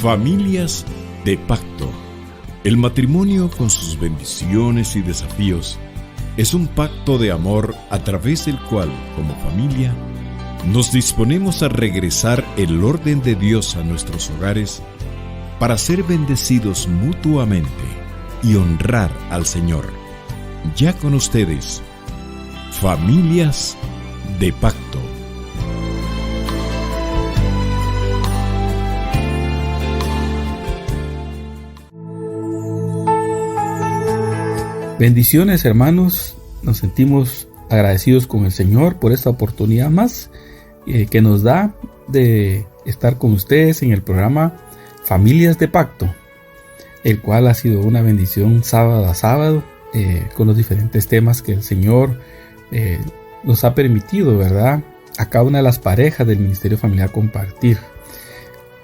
Familias de pacto. El matrimonio, con sus bendiciones y desafíos, es un pacto de amor a través del cual, como familia, nos disponemos a regresar el orden de Dios a nuestros hogares para ser bendecidos mutuamente y honrar al Señor. Ya con ustedes, Familias de Pacto. Bendiciones, hermanos. Nos sentimos agradecidos con el Señor por esta oportunidad más que nos da de estar con ustedes en el programa Familias de Pacto, el cual ha sido una bendición sábado a sábado con los diferentes temas que el Señor nos ha permitido, ¿verdad?, a cada una de las parejas del Ministerio Familiar compartir.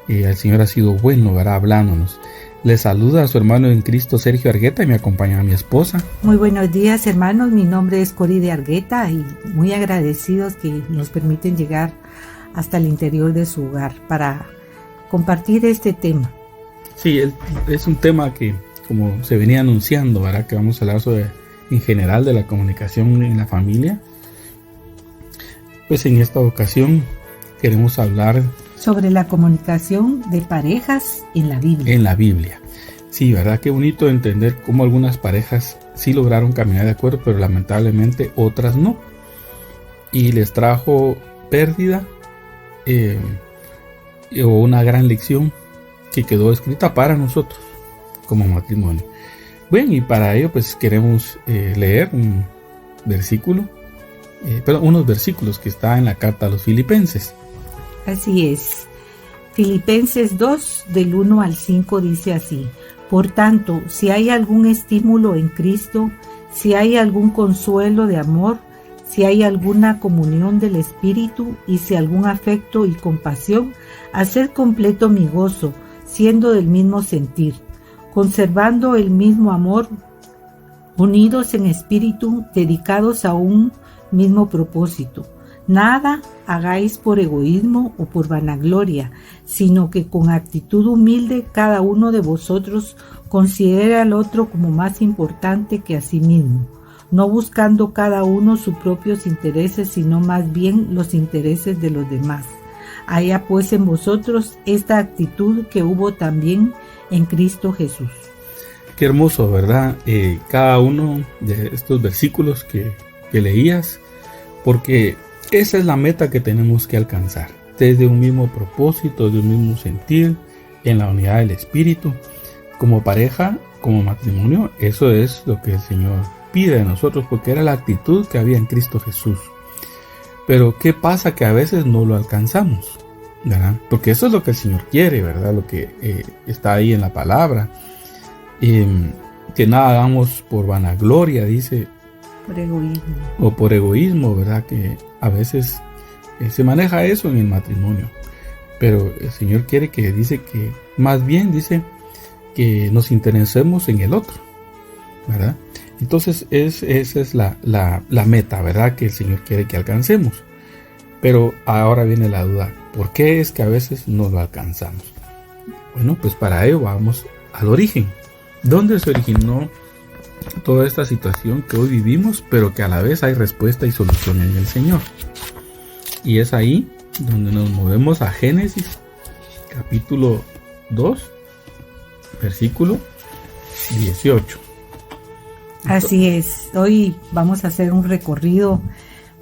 El Señor ha sido bueno, ¿verdad?, hablándonos. Les saluda a su hermano en Cristo, Sergio Argueta, y me acompaña mi esposa. Muy buenos días, hermanos. Mi nombre es Cori de Argueta y muy agradecidos que nos permiten llegar hasta el interior de su hogar para compartir este tema. Sí, es un tema que, como se venía anunciando, ¿verdad?, que vamos a hablar sobre, en general, de la comunicación en la familia. Pues en esta ocasión queremos hablar sobre la comunicación de parejas en la Biblia. En la Biblia. Sí, ¿verdad? Qué bonito entender cómo algunas parejas sí lograron caminar de acuerdo, pero lamentablemente otras no. Y les trajo pérdida o una gran lección que quedó escrita para nosotros como matrimonio. Bueno, y para ello pues queremos leer un versículo, unos versículos que está en la carta a los Filipenses. Así es. Filipenses 2, del 1 al 5 dice así: Por tanto, si hay algún estímulo en Cristo, si hay algún consuelo de amor, si hay alguna comunión del Espíritu y si algún afecto y compasión, haced completo mi gozo, siendo del mismo sentir, conservando el mismo amor, unidos en espíritu, dedicados a un mismo propósito. Nada hagáis por egoísmo o por vanagloria, sino que con actitud humilde cada uno de vosotros considere al otro como más importante que a sí mismo, no buscando cada uno sus propios intereses, sino más bien los intereses de los demás. Haya pues en vosotros esta actitud que hubo también en Cristo Jesús. Qué hermoso, ¿verdad? Cada uno de estos versículos que leías, porque esa es la meta que tenemos que alcanzar, desde un mismo propósito, de un mismo sentir, en la unidad del Espíritu, como pareja, como matrimonio. Eso es lo que el Señor pide de nosotros, porque era la actitud que había en Cristo Jesús. Pero ¿qué pasa? Que a veces no lo alcanzamos, ¿verdad? Porque eso es lo que el Señor quiere, ¿verdad? Lo que está ahí en la palabra. Que nada hagamos por vanagloria, dice. Por egoísmo. O por egoísmo, ¿verdad? Que a veces se maneja eso en el matrimonio. Pero el Señor quiere dice que, más bien dice que nos interesemos en el otro, ¿verdad? Entonces esa es la meta, ¿verdad?, que el Señor quiere que alcancemos. Pero ahora viene la duda: ¿por qué es que a veces no lo alcanzamos? Bueno, pues para ello vamos al origen. ¿Dónde se originó toda esta situación que hoy vivimos, pero que a la vez hay respuesta y solución en el Señor? Y es ahí donde nos movemos a Génesis capítulo 2, versículo 18. Así es. Hoy vamos a hacer un recorrido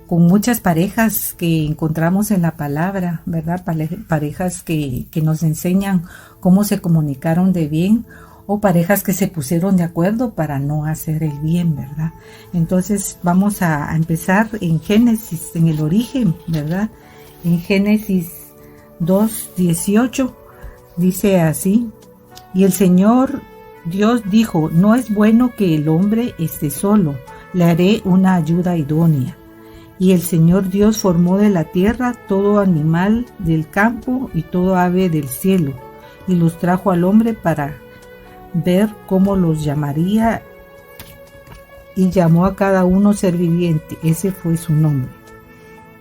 con muchas parejas que encontramos en la palabra, ¿verdad? Parejas que nos enseñan cómo se comunicaron de bien, o parejas que se pusieron de acuerdo para no hacer el bien, ¿verdad? Entonces vamos a empezar en Génesis, en el origen, ¿verdad? En Génesis 2:18 dice así: Y el Señor Dios dijo: No es bueno que el hombre esté solo, le haré una ayuda idónea. Y el Señor Dios formó de la tierra todo animal del campo y todo ave del cielo, y los trajo al hombre para ver cómo los llamaría, y llamó a cada uno ser viviente. Ese fue su nombre.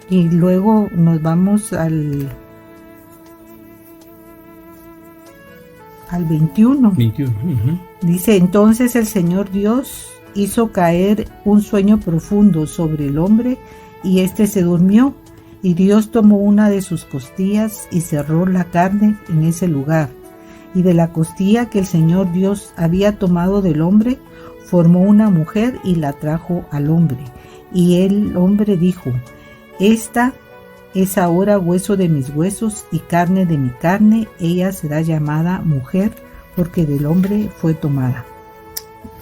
Y luego nos vamos al al 21. 21. Dice, entonces el Señor Dios hizo caer un sueño profundo sobre el hombre y éste se durmió. Y Dios tomó una de sus costillas y cerró la carne en ese lugar. Y de la costilla que el Señor Dios había tomado del hombre, formó una mujer y la trajo al hombre. Y el hombre dijo, esta es ahora hueso de mis huesos y carne de mi carne. Ella será llamada mujer porque del hombre fue tomada.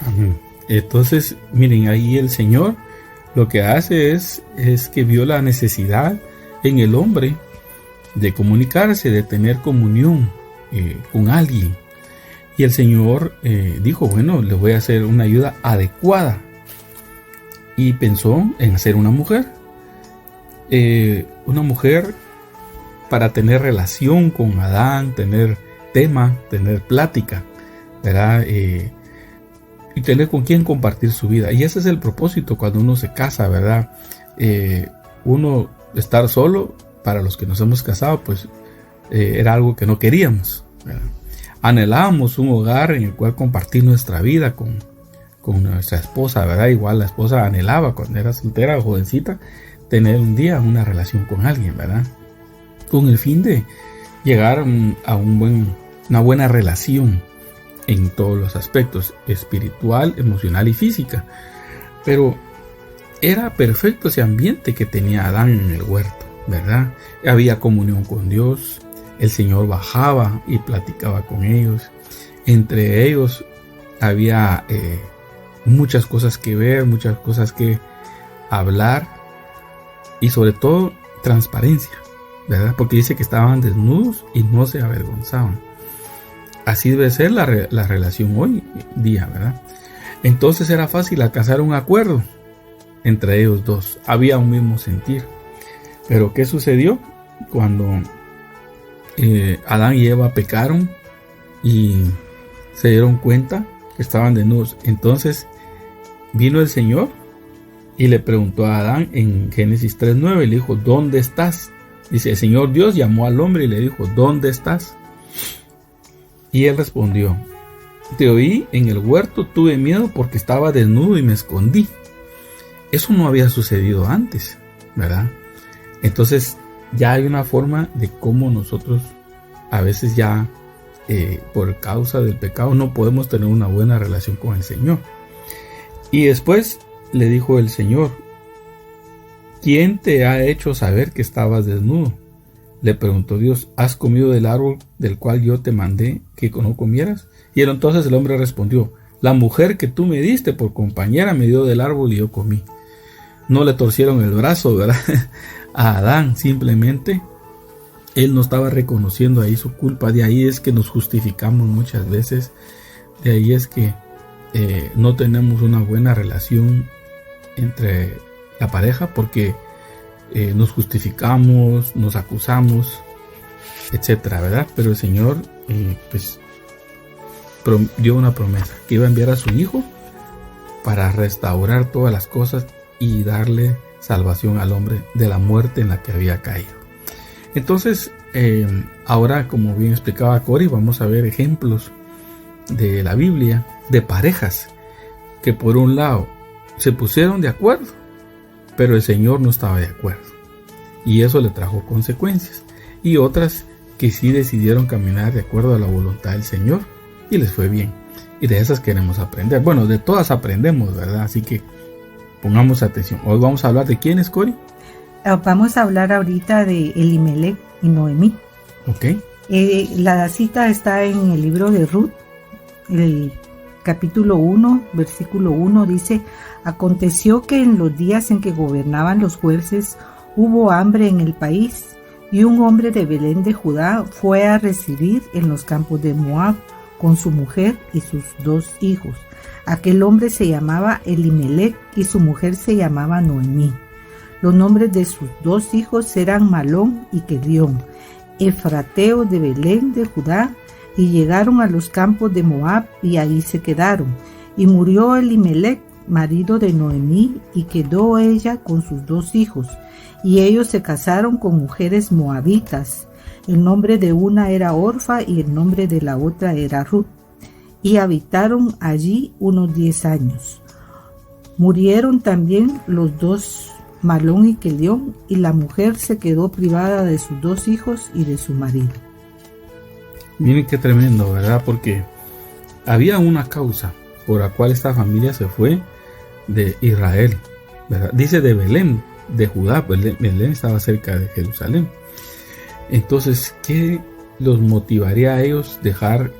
Amén. Entonces, miren, ahí el Señor lo que hace es que vio la necesidad en el hombre de comunicarse, de tener comunión con alguien. Y el Señor dijo, bueno, le voy a hacer una ayuda adecuada. Y pensó en hacer una mujer. Una mujer para tener relación con Adán, tener tema, tener plática, ¿verdad? Y tener con quien compartir su vida. Y ese es el propósito cuando uno se casa, ¿verdad? Uno estar solo, para los que nos hemos casado, pues era algo que no queríamos, ¿verdad? Anhelábamos un hogar en el cual compartir nuestra vida con nuestra esposa, ¿verdad? Igual la esposa anhelaba cuando era soltera o jovencita tener un día una relación con alguien, ¿verdad? Con el fin de llegar a una buena relación en todos los aspectos, espiritual, emocional y física. Pero era perfecto ese ambiente que tenía Adán en el huerto, ¿verdad? Había comunión con Dios, el Señor bajaba y platicaba con ellos. Entre ellos había muchas cosas que ver, muchas cosas que hablar y sobre todo transparencia, ¿verdad? Porque dice que estaban desnudos y no se avergonzaban. Así debe ser la relación hoy día, ¿verdad? Entonces era fácil alcanzar un acuerdo entre ellos dos. Había un mismo sentir. Pero ¿qué sucedió? Cuando Adán y Eva pecaron y se dieron cuenta que estaban desnudos. Entonces vino el Señor y le preguntó a Adán en Génesis 3:9. Le dijo, ¿dónde estás? Dice, el Señor Dios llamó al hombre y le dijo, ¿dónde estás? Y él respondió, te oí en el huerto, tuve miedo porque estaba desnudo y me escondí. Eso no había sucedido antes, ¿verdad? Entonces ya hay una forma de cómo nosotros a veces ya por causa del pecado no podemos tener una buena relación con el Señor. Y después le dijo el Señor, ¿quién te ha hecho saber que estabas desnudo? Le preguntó Dios, ¿has comido del árbol del cual yo te mandé que no comieras? Y entonces el hombre respondió, la mujer que tú me diste por compañera me dio del árbol y yo comí. No le torcieron el brazo, ¿verdad? A Adán, simplemente él no estaba reconociendo ahí su culpa. De ahí es que nos justificamos muchas veces. De ahí es que no tenemos una buena relación entre la pareja porque nos justificamos, nos acusamos, etcétera, ¿verdad? Pero el Señor pues dio una promesa que iba a enviar a su Hijo para restaurar todas las cosas y darle salvación al hombre de la muerte en la que había caído. Entonces ahora, como bien explicaba Cory, vamos a ver ejemplos de la Biblia de parejas que por un lado se pusieron de acuerdo, pero el Señor no estaba de acuerdo y eso le trajo consecuencias, y otras que sí decidieron caminar de acuerdo a la voluntad del Señor y les fue bien, y de esas queremos aprender. Bueno, de todas aprendemos, ¿verdad? Así que pongamos atención. Hoy vamos a hablar de quiénes, Cory. Vamos a hablar ahorita de Elimelech y Noemí. Ok. La cita está en el libro de Ruth, el capítulo 1, versículo 1, dice: aconteció que en los días en que gobernaban los jueces hubo hambre en el país, y un hombre de Belén de Judá fue a residir en los campos de Moab con su mujer y sus 2 hijos. Aquel hombre se llamaba Elimelech y su mujer se llamaba Noemí. Los nombres de sus 2 hijos eran Malón y Kelión, efrateos de Belén de Judá, y llegaron a los campos de Moab y ahí se quedaron. Y murió Elimelech, marido de Noemí, y quedó ella con sus 2 hijos, y ellos se casaron con mujeres moabitas. El nombre de una era Orfa y el nombre de la otra era Ruth. Y habitaron allí unos 10 años. Murieron también los dos, Malón y Quelión, y la mujer se quedó privada de sus 2 hijos y de su marido. Miren qué tremendo, ¿verdad? Porque había una causa por la cual esta familia se fue de Israel, ¿verdad? Dice de Belén, de Judá, pues Belén estaba cerca de Jerusalén. Entonces, ¿qué los motivaría a ellos dejar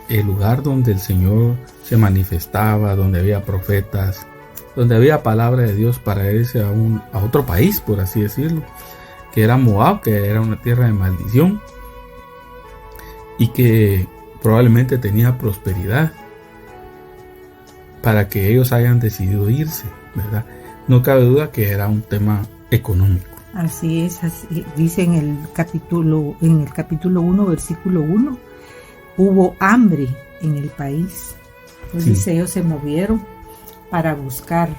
el lugar donde el Señor se manifestaba, donde había profetas, donde había palabra de Dios, para irse a otro país, por así decirlo, que era Moab, que era una tierra de maldición y que probablemente tenía prosperidad, para que ellos hayan decidido irse, ¿verdad? No cabe duda que era un tema económico. Así es, así dice en el capítulo 1, versículo 1, hubo hambre en el país. Entonces ellos se movieron para buscar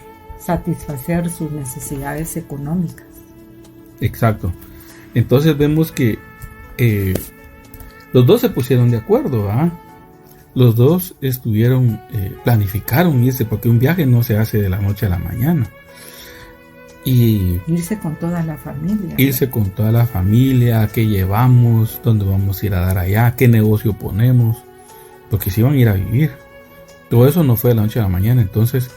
satisfacer sus necesidades económicas. Exacto. Entonces vemos que los dos se pusieron de acuerdo, ¿ah? Los dos planificaron irse, porque un viaje no se hace de la noche a la mañana. Y irse con toda la familia. Irse con toda la familia, qué llevamos, dónde vamos a ir a dar allá, qué negocio ponemos, porque se iban a ir a vivir. Todo eso no fue de la noche a la mañana. Entonces,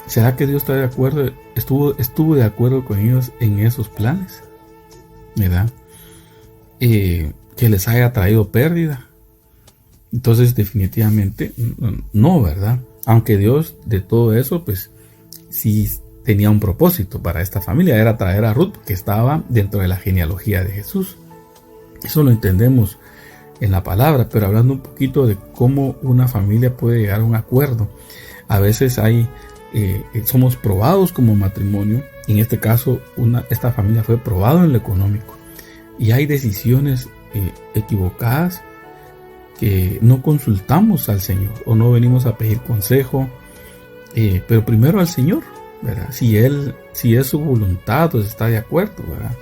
¿será que Dios está de acuerdo? Estuvo de acuerdo con ellos en esos planes, ¿verdad? Que les haya traído pérdida. Entonces, definitivamente no, ¿verdad? Aunque Dios de todo eso, pues sí tenía un propósito para esta familia, era traer a Ruth, que estaba dentro de la genealogía de Jesús. Eso lo entendemos en la palabra, pero hablando un poquito de cómo una familia puede llegar a un acuerdo. A veces somos probados como matrimonio. En este caso, esta familia fue probada en lo económico. Y hay decisiones equivocadas que no consultamos al Señor o no venimos a pedir consejo, pero primero al Señor, ¿verdad? Si es su voluntad, pues está de acuerdo, ¿verdad?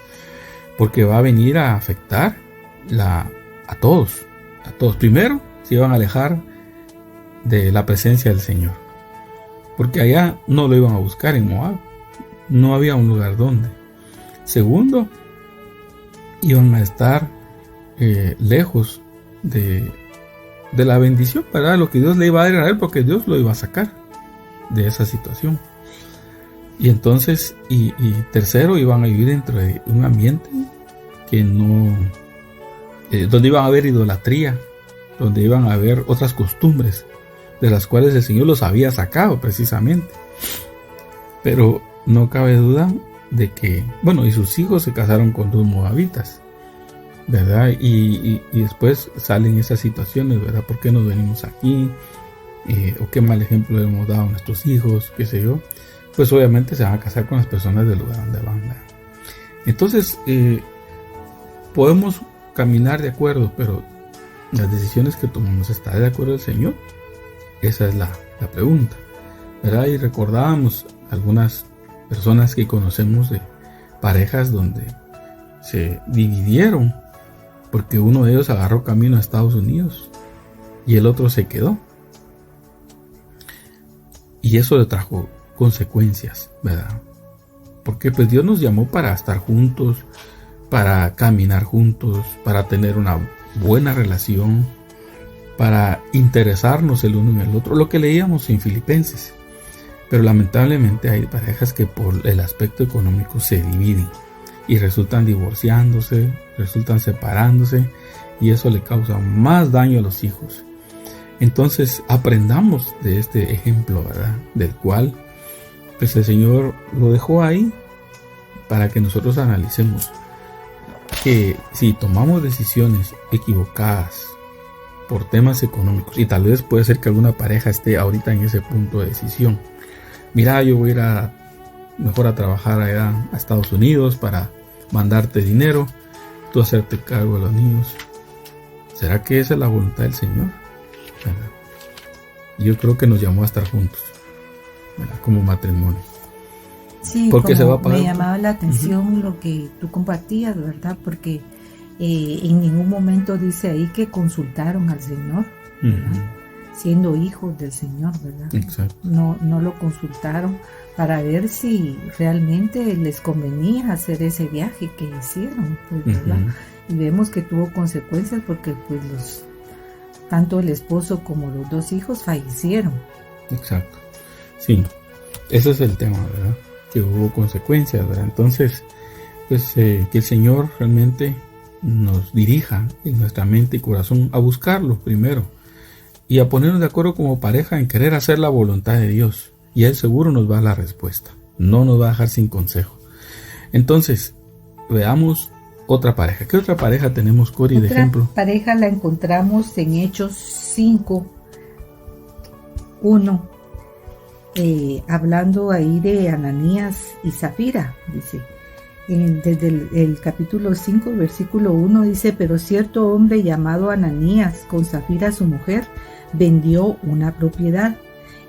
Porque va a venir a afectar a todos. Primero se iban a alejar de la presencia del Señor, porque allá no lo iban a buscar en Moab, no había un lugar donde. Segundo, iban a estar lejos de la bendición, ¿verdad? Lo que Dios le iba a dar a él, porque Dios lo iba a sacar de esa situación. Y entonces, y tercero, iban a vivir dentro de un ambiente que no, donde iban a haber idolatría, donde iban a haber otras costumbres de las cuales el Señor los había sacado precisamente. Pero no cabe duda de que, y sus hijos se casaron con 2 moabitas, ¿verdad? Y después salen esas situaciones, ¿verdad? ¿Por qué nos venimos aquí? ¿O qué mal ejemplo le hemos dado a nuestros hijos? ¿Qué sé yo? Pues obviamente se van a casar con las personas del lugar donde van, ¿verdad? Entonces, podemos caminar de acuerdo, pero las decisiones que tomamos, ¿está de acuerdo el Señor? Esa es la pregunta, ¿verdad? Y recordábamos algunas personas que conocemos de parejas donde se dividieron porque uno de ellos agarró camino a Estados Unidos y el otro se quedó. Y eso le trajo consecuencias, ¿verdad? Porque pues Dios nos llamó para estar juntos, para caminar juntos, para tener una buena relación, para interesarnos el uno en el otro, lo que leíamos en Filipenses. Pero lamentablemente hay parejas que por el aspecto económico se dividen y resultan divorciándose, resultan separándose, y eso le causa más daño a los hijos. Entonces aprendamos de este ejemplo, ¿verdad? Del cual pues el Señor lo dejó ahí para que nosotros analicemos que si tomamos decisiones equivocadas por temas económicos, y tal vez puede ser que alguna pareja esté ahorita en ese punto de decisión, mira, yo voy a ir mejor a trabajar allá a Estados Unidos para mandarte dinero, tú hacerte cargo de los niños. ¿Será que esa es la voluntad del Señor? ¿Verdad? Yo creo que nos llamó a estar juntos, ¿verdad? Como matrimonio. Sí, porque se va a pagar. Me llamaba la atención lo que tú compartías, ¿verdad? Porque En ningún momento dice ahí que consultaron al Señor, ¿verdad? Siendo hijos del Señor, ¿verdad? Exacto. No lo consultaron para ver si realmente les convenía hacer ese viaje que hicieron, pues, ¿verdad? Y vemos que tuvo consecuencias porque pues tanto el esposo como los 2 hijos fallecieron. Exacto. Sí, ese es el tema, ¿verdad? Que hubo consecuencias, ¿verdad? Entonces, pues que el Señor realmente nos dirija en nuestra mente y corazón a buscarlo primero y a ponernos de acuerdo como pareja en querer hacer la voluntad de Dios, y Él seguro nos va a dar la respuesta, no nos va a dejar sin consejo. Entonces, veamos otra pareja. ¿Qué otra pareja tenemos, Cori, de ejemplo? Otra pareja la encontramos en Hechos 5:1, hablando ahí de Ananías y Zafira, dice. Desde el capítulo 5, versículo 1 dice: pero cierto hombre llamado Ananías, con Zafira su mujer, vendió una propiedad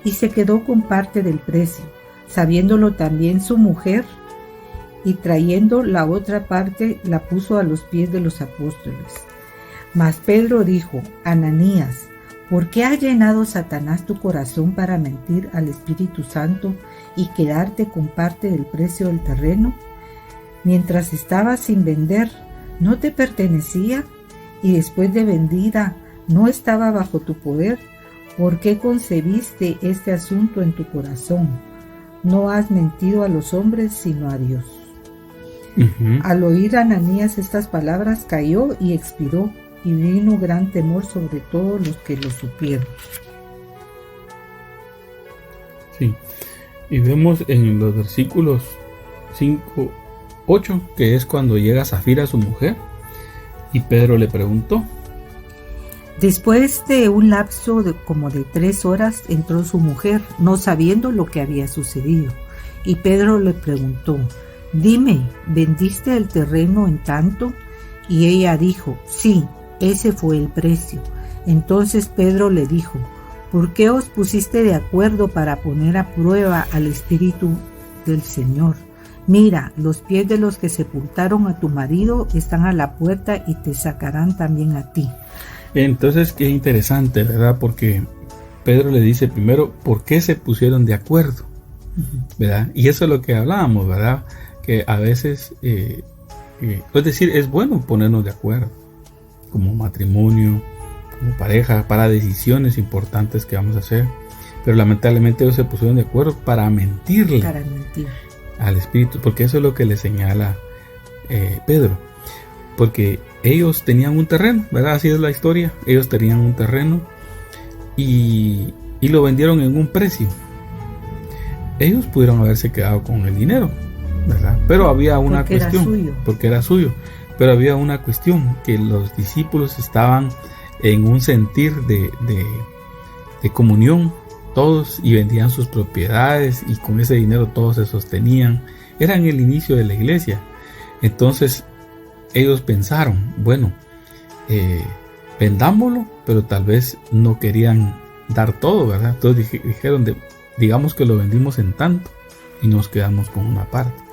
y se quedó con parte del precio, sabiéndolo también su mujer, y trayendo la otra parte la puso a los pies de los apóstoles. Mas Pedro dijo: Ananías, ¿por qué ha llenado Satanás tu corazón para mentir al Espíritu Santo y quedarte con parte del precio del terreno? Mientras estaba sin vender, ¿no te pertenecía? Y después de vendida, ¿no estaba bajo tu poder? ¿Por qué concebiste este asunto en tu corazón? No has mentido a los hombres, sino a Dios. Al oír Ananías estas palabras, cayó y expiró, y vino gran temor sobre todos los que lo supieron. Sí, y vemos en los versículos 5-8, que es cuando llega Zafira a su mujer, y Pedro le preguntó. Después de un lapso de como de 3 horas, entró su mujer, no sabiendo lo que había sucedido. Y Pedro le preguntó: dime, ¿vendiste el terreno en tanto? Y ella dijo: sí, ese fue el precio. Entonces Pedro le dijo: ¿por qué os pusiste de acuerdo para poner a prueba al Espíritu del Señor? Mira, los pies de los que sepultaron a tu marido están a la puerta y te sacarán también a ti. Entonces, qué interesante, ¿verdad? Porque Pedro le dice primero, ¿por qué se pusieron de acuerdo? ¿Verdad? Y eso es lo que hablábamos, ¿verdad? Que a veces, es decir, es bueno ponernos de acuerdo como matrimonio, como pareja, para decisiones importantes que vamos a hacer. Pero lamentablemente ellos se pusieron de acuerdo para mentirle al Espíritu, porque eso es lo que le señala Pedro. Porque ellos tenían un terreno, ¿verdad? Así es la historia. Ellos tenían un terreno y lo vendieron en un precio. Ellos pudieron haberse quedado con el dinero, ¿verdad? Pero había una cuestión, porque era suyo. Pero había una cuestión, que los discípulos estaban en un sentir de comunión, todos, y vendían sus propiedades, y con ese dinero todos se sostenían. Era en el inicio de la iglesia. Entonces ellos pensaron, bueno, vendámoslo, pero tal vez no querían dar todo, ¿verdad? Entonces dijeron, digamos que lo vendimos en tanto y nos quedamos con una parte.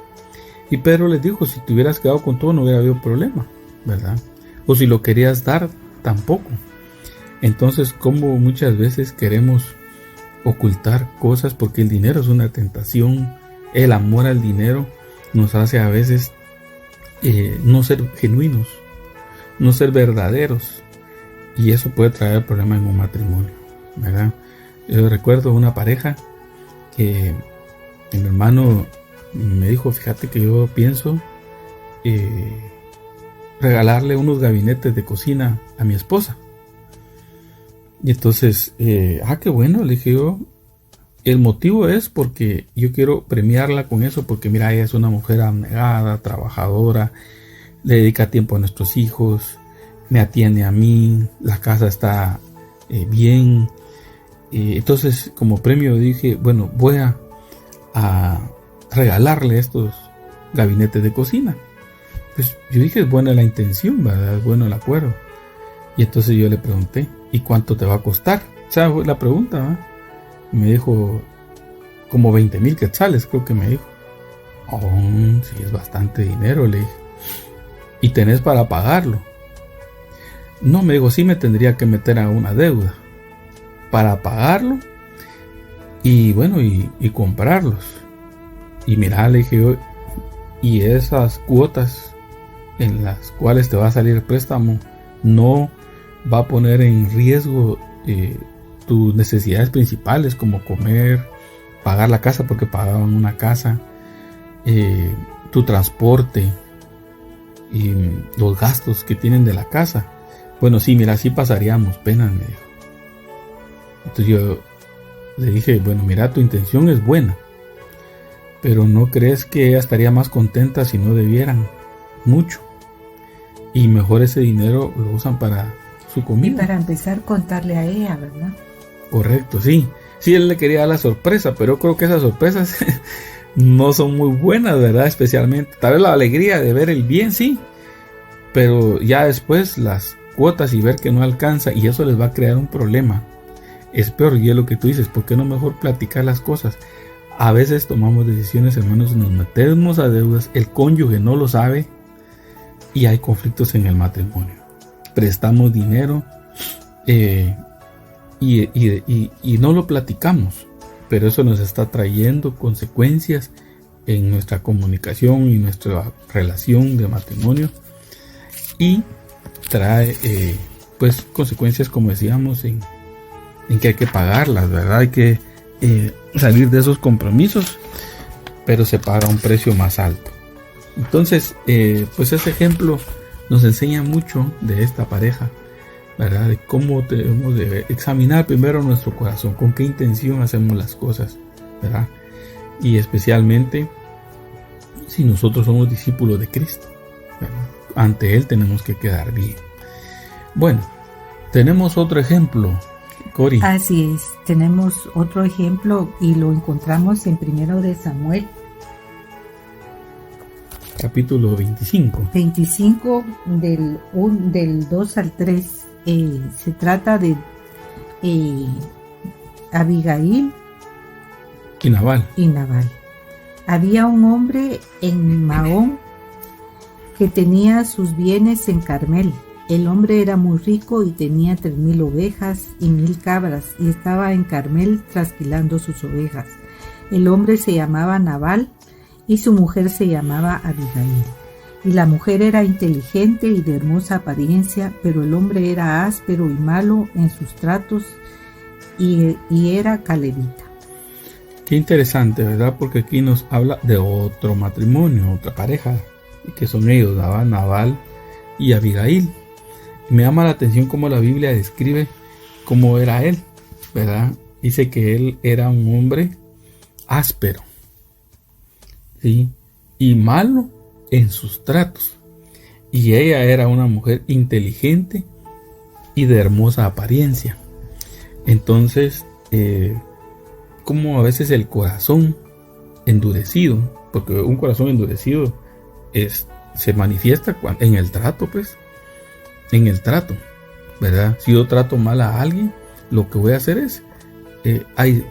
Y Pedro les dijo, si te hubieras quedado con todo no hubiera habido problema, ¿verdad? O si lo querías dar, tampoco. Entonces, como muchas veces queremos ocultar cosas porque el dinero es una tentación, el amor al dinero nos hace a veces no ser genuinos, no ser verdaderos, y eso puede traer problemas en un matrimonio, ¿verdad? Yo recuerdo una pareja que mi hermano me dijo, fíjate que yo pienso regalarle unos gabinetes de cocina a mi esposa. Y entonces, qué bueno, le dije yo. El motivo es porque yo quiero premiarla con eso, porque mira, ella es una mujer abnegada, trabajadora, le dedica tiempo a nuestros hijos, me atiende a mí, la casa está bien. Entonces, como premio dije, bueno, voy a regalarle estos gabinetes de cocina. Pues yo dije, es buena la intención, ¿verdad? Es bueno el acuerdo. Y entonces yo le pregunté, ¿y cuánto te va a costar? O sea, fue la pregunta, ¿verdad? Me dijo, como 20,000 quetzales, creo que me dijo. Sí, es bastante dinero, le dije. y tenés para pagarlo. No, me dijo, sí me tendría que meter a una deuda para pagarlo y bueno, y comprarlos. Y mira, le dije yo, y esas cuotas en las cuales te va a salir el préstamo no va a poner en riesgo tus necesidades principales, como comer, pagar la casa porque pagaban una casa, tu transporte y los gastos que tienen de la casa. Bueno, sí, mira, sí pasaríamos pena, me dijo. Entonces yo le dije, bueno, mira, tu intención es buena, pero ¿no crees que ella estaría más contenta si no debieran mucho? Y mejor ese dinero lo usan para su comida. Y para empezar, contarle a ella, ¿verdad? Correcto, sí. Sí, él le quería dar la sorpresa, pero creo que esas sorpresas no son muy buenas, ¿verdad? Especialmente, tal vez la alegría de ver el bien, sí, pero ya después las cuotas y ver que no alcanza, y eso les va a crear un problema. Es peor, y es lo que tú dices, ¿por qué no mejor platicar las cosas? A veces tomamos decisiones, hermanos, nos metemos a deudas, el cónyuge no lo sabe y hay conflictos en el matrimonio. Prestamos dinero y no lo platicamos, pero eso nos está trayendo consecuencias en nuestra comunicación y nuestra relación de matrimonio, y trae pues consecuencias, como decíamos, en que hay que pagarlas, ¿verdad? Hay que salir de esos compromisos, pero se paga un precio más alto. Entonces, pues ese ejemplo nos enseña mucho de esta pareja, ¿verdad? De cómo debemos de examinar primero nuestro corazón, con qué intención hacemos las cosas, ¿verdad? Y especialmente si nosotros somos discípulos de Cristo, ¿verdad? Ante Él tenemos que quedar bien. Bueno, tenemos otro ejemplo, Cori. Así es, tenemos otro ejemplo y lo encontramos en 1 de Samuel. Capítulo 25. 25 del 2 al 3. Se trata de Abigail y Nabal. Había un hombre en Maón que tenía sus bienes en Carmel. El hombre era muy rico y tenía 3,000 ovejas y 1,000 cabras, y estaba en Carmel trasquilando sus ovejas. El hombre se llamaba Nabal y su mujer se llamaba Abigail. Y la mujer era inteligente y de hermosa apariencia, pero el hombre era áspero y malo en sus tratos y era calebita. Qué interesante, ¿verdad? Porque aquí nos habla de otro matrimonio, otra pareja, que son ellos, Nabal y Abigail. Me llama la atención cómo la Biblia describe cómo era él, ¿verdad? Dice que él era un hombre áspero, ¿sí? Y malo en sus tratos. Y ella era una mujer inteligente y de hermosa apariencia. Entonces, como a veces el corazón endurecido, porque un corazón endurecido se manifiesta en el trato, pues. En el trato, ¿verdad? Si yo trato mal a alguien, lo que voy a hacer es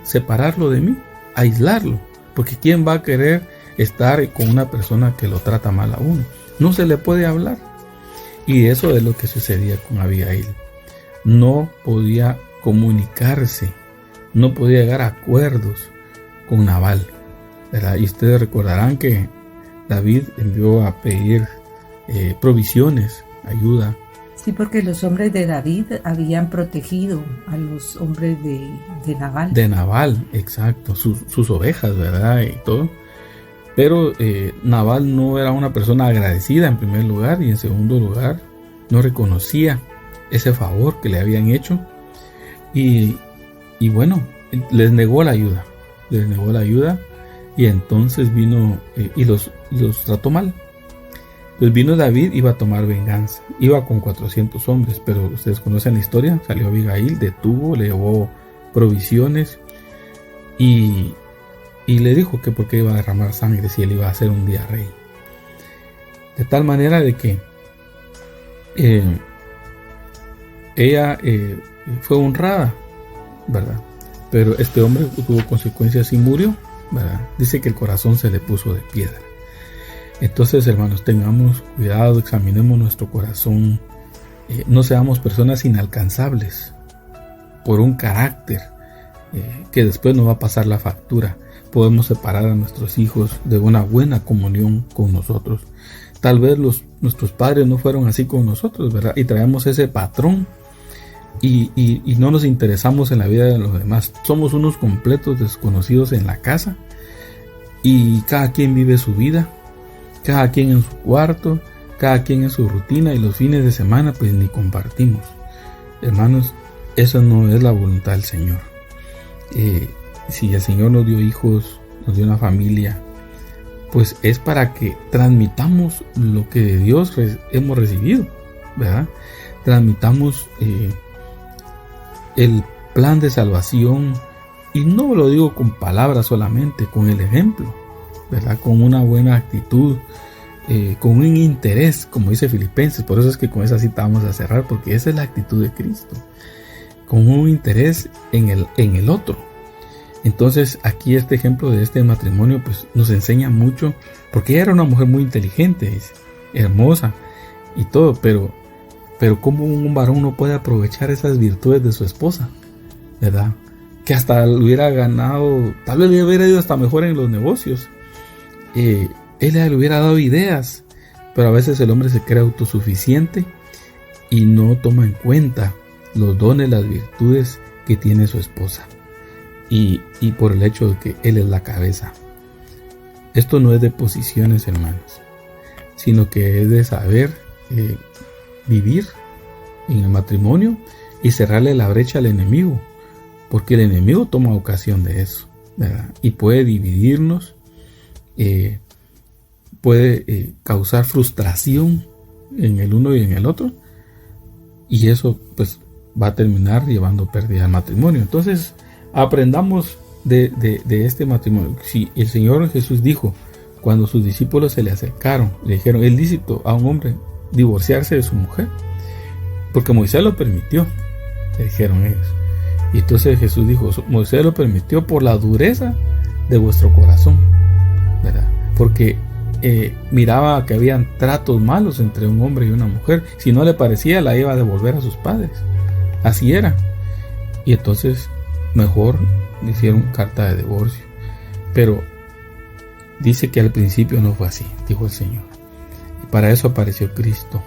separarlo de mí, aislarlo, porque ¿quién va a querer estar con una persona que lo trata mal a uno? No se le puede hablar. Y eso es lo que sucedía con Abigail. No podía comunicarse, no podía llegar a acuerdos con Nabal, ¿verdad? Y ustedes recordarán que David envió a pedir provisiones, ayuda. Sí, porque los hombres de David habían protegido a los hombres de Nabal. De Nabal, exacto, sus ovejas, ¿verdad? Y todo. Pero Nabal no era una persona agradecida en primer lugar, y en segundo lugar no reconocía ese favor que le habían hecho. Y bueno, les negó la ayuda. Y entonces vino y los trató mal. Pues vino David, iba a tomar venganza, iba con 400 hombres, pero ustedes conocen la historia. Salió Abigail, detuvo, le llevó provisiones y le dijo que por qué iba a derramar sangre si él iba a ser un día rey. De tal manera de que ella fue honrada, ¿verdad? Pero este hombre tuvo consecuencias y murió, ¿verdad? Dice que el corazón se le puso de piedra. Entonces, hermanos, tengamos cuidado, examinemos nuestro corazón, no seamos personas inalcanzables por un carácter que después nos va a pasar la factura. Podemos separar a nuestros hijos de una buena comunión con nosotros. Tal vez nuestros padres no fueron así con nosotros, ¿verdad? Y traemos ese patrón y no nos interesamos en la vida de los demás. Somos unos completos desconocidos en la casa y cada quien vive su vida, cada quien en su cuarto, cada quien en su rutina, y los fines de semana pues ni compartimos. Hermanos, eso no es la voluntad del Señor. Si el Señor nos dio hijos, nos dio una familia, pues es para que transmitamos lo que de Dios hemos recibido, ¿verdad? Transmitamos el plan de salvación, y no lo digo con palabras solamente, con el ejemplo, ¿verdad? Con una buena actitud, con un interés, como dice Filipenses. Por eso es que con esa cita vamos a cerrar, porque esa es la actitud de Cristo, con un interés en el otro. Entonces aquí este ejemplo de este matrimonio pues nos enseña mucho, porque ella era una mujer muy inteligente, hermosa y todo, pero cómo un varón no puede aprovechar esas virtudes de su esposa, ¿verdad? Que hasta le hubiera ganado, tal vez le hubiera ido hasta mejor en los negocios, él le hubiera dado ideas, pero a veces el hombre se cree autosuficiente y no toma en cuenta los dones, las virtudes que tiene su esposa. Y por el hecho de que él es la cabeza. Esto no es de posiciones, hermanos, sino que es de saber vivir en el matrimonio y cerrarle la brecha al enemigo, porque el enemigo toma ocasión de eso, ¿verdad? Y puede dividirnos, puede causar frustración en el uno y en el otro, y eso pues va a terminar llevando pérdida al matrimonio. Entonces, aprendamos de este matrimonio. Si el Señor Jesús dijo, cuando sus discípulos se le acercaron, le dijeron, ¿es lícito a un hombre divorciarse de su mujer? Porque Moisés lo permitió, le dijeron ellos. Y entonces Jesús dijo, Moisés lo permitió por la dureza de vuestro corazón, ¿verdad? Porque miraba que habían tratos malos entre un hombre y una mujer. Si no le parecía, la iba a devolver a sus padres. Así era. Y entonces mejor le hicieron carta de divorcio. Pero dice que al principio no fue así, dijo el Señor. Y para eso apareció Cristo,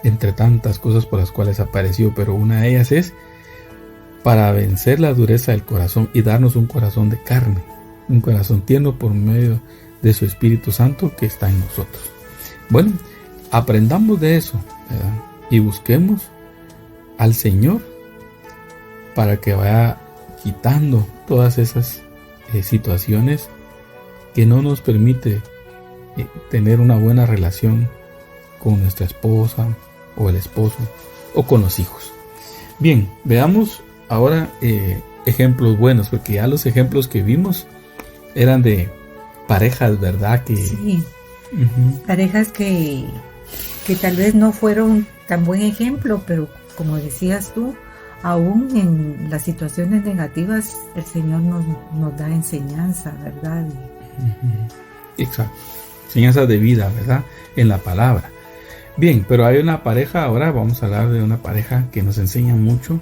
entre tantas cosas por las cuales apareció, pero una de ellas es para vencer la dureza del corazón y darnos un corazón de carne, un corazón tierno por medio de su Espíritu Santo que está en nosotros. Bueno, aprendamos de eso, ¿verdad? Y busquemos al Señor para que vaya quitando todas esas situaciones que no nos permite tener una buena relación con nuestra esposa o el esposo o con los hijos. Bien, veamos ahora ejemplos buenos, porque ya los ejemplos que vimos eran de parejas, ¿verdad? Sí, parejas que tal vez no fueron tan buen ejemplo, pero como decías tú, aún en las situaciones negativas, el Señor nos da enseñanza, ¿verdad? Exacto. Enseñanza de vida, ¿verdad? En la palabra. Bien, pero hay una pareja, ahora vamos a hablar de una pareja que nos enseña mucho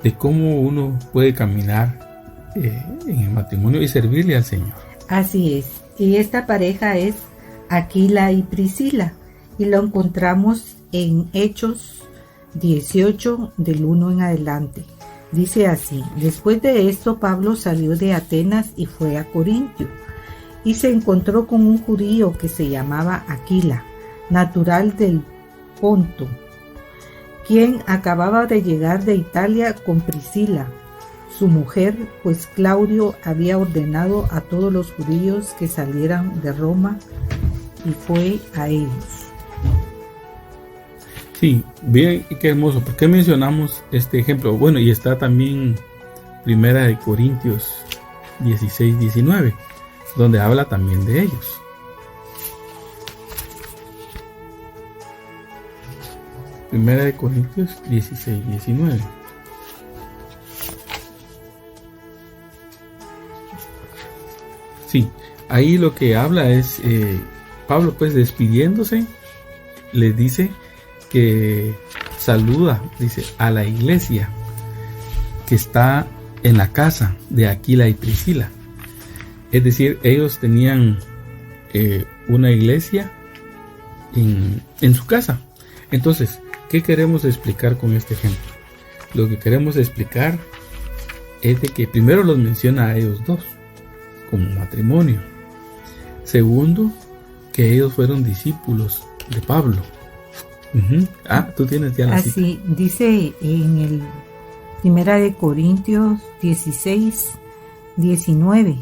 de cómo uno puede caminar en el matrimonio y servirle al Señor. Así es. Y esta pareja es Aquila y Priscila. Y lo encontramos en Hechos 18 del 1 en adelante. Dice así: después de esto Pablo salió de Atenas y fue a Corintio, y se encontró con un judío que se llamaba Aquila, natural del Ponto, quien acababa de llegar de Italia con Priscila, su mujer, pues Claudio había ordenado a todos los judíos que salieran de Roma, y fue a ellos. Sí, bien, qué hermoso. ¿Por qué mencionamos este ejemplo? Bueno, y está también Primera de Corintios 16-19, donde habla también de ellos. Primera de Corintios 16-19. Sí, ahí lo que habla es Pablo, pues despidiéndose, les dice que saluda, dice, a la iglesia que está en la casa de Aquila y Priscila. Es decir, ellos tenían una iglesia en su casa. Entonces, ¿qué queremos explicar con este ejemplo? Lo que queremos explicar es de que primero los menciona a ellos dos como matrimonio. Segundo, que ellos fueron discípulos de Pablo. Tú tienes ya la cita. Así dice en el 1 Corintios 16, 19.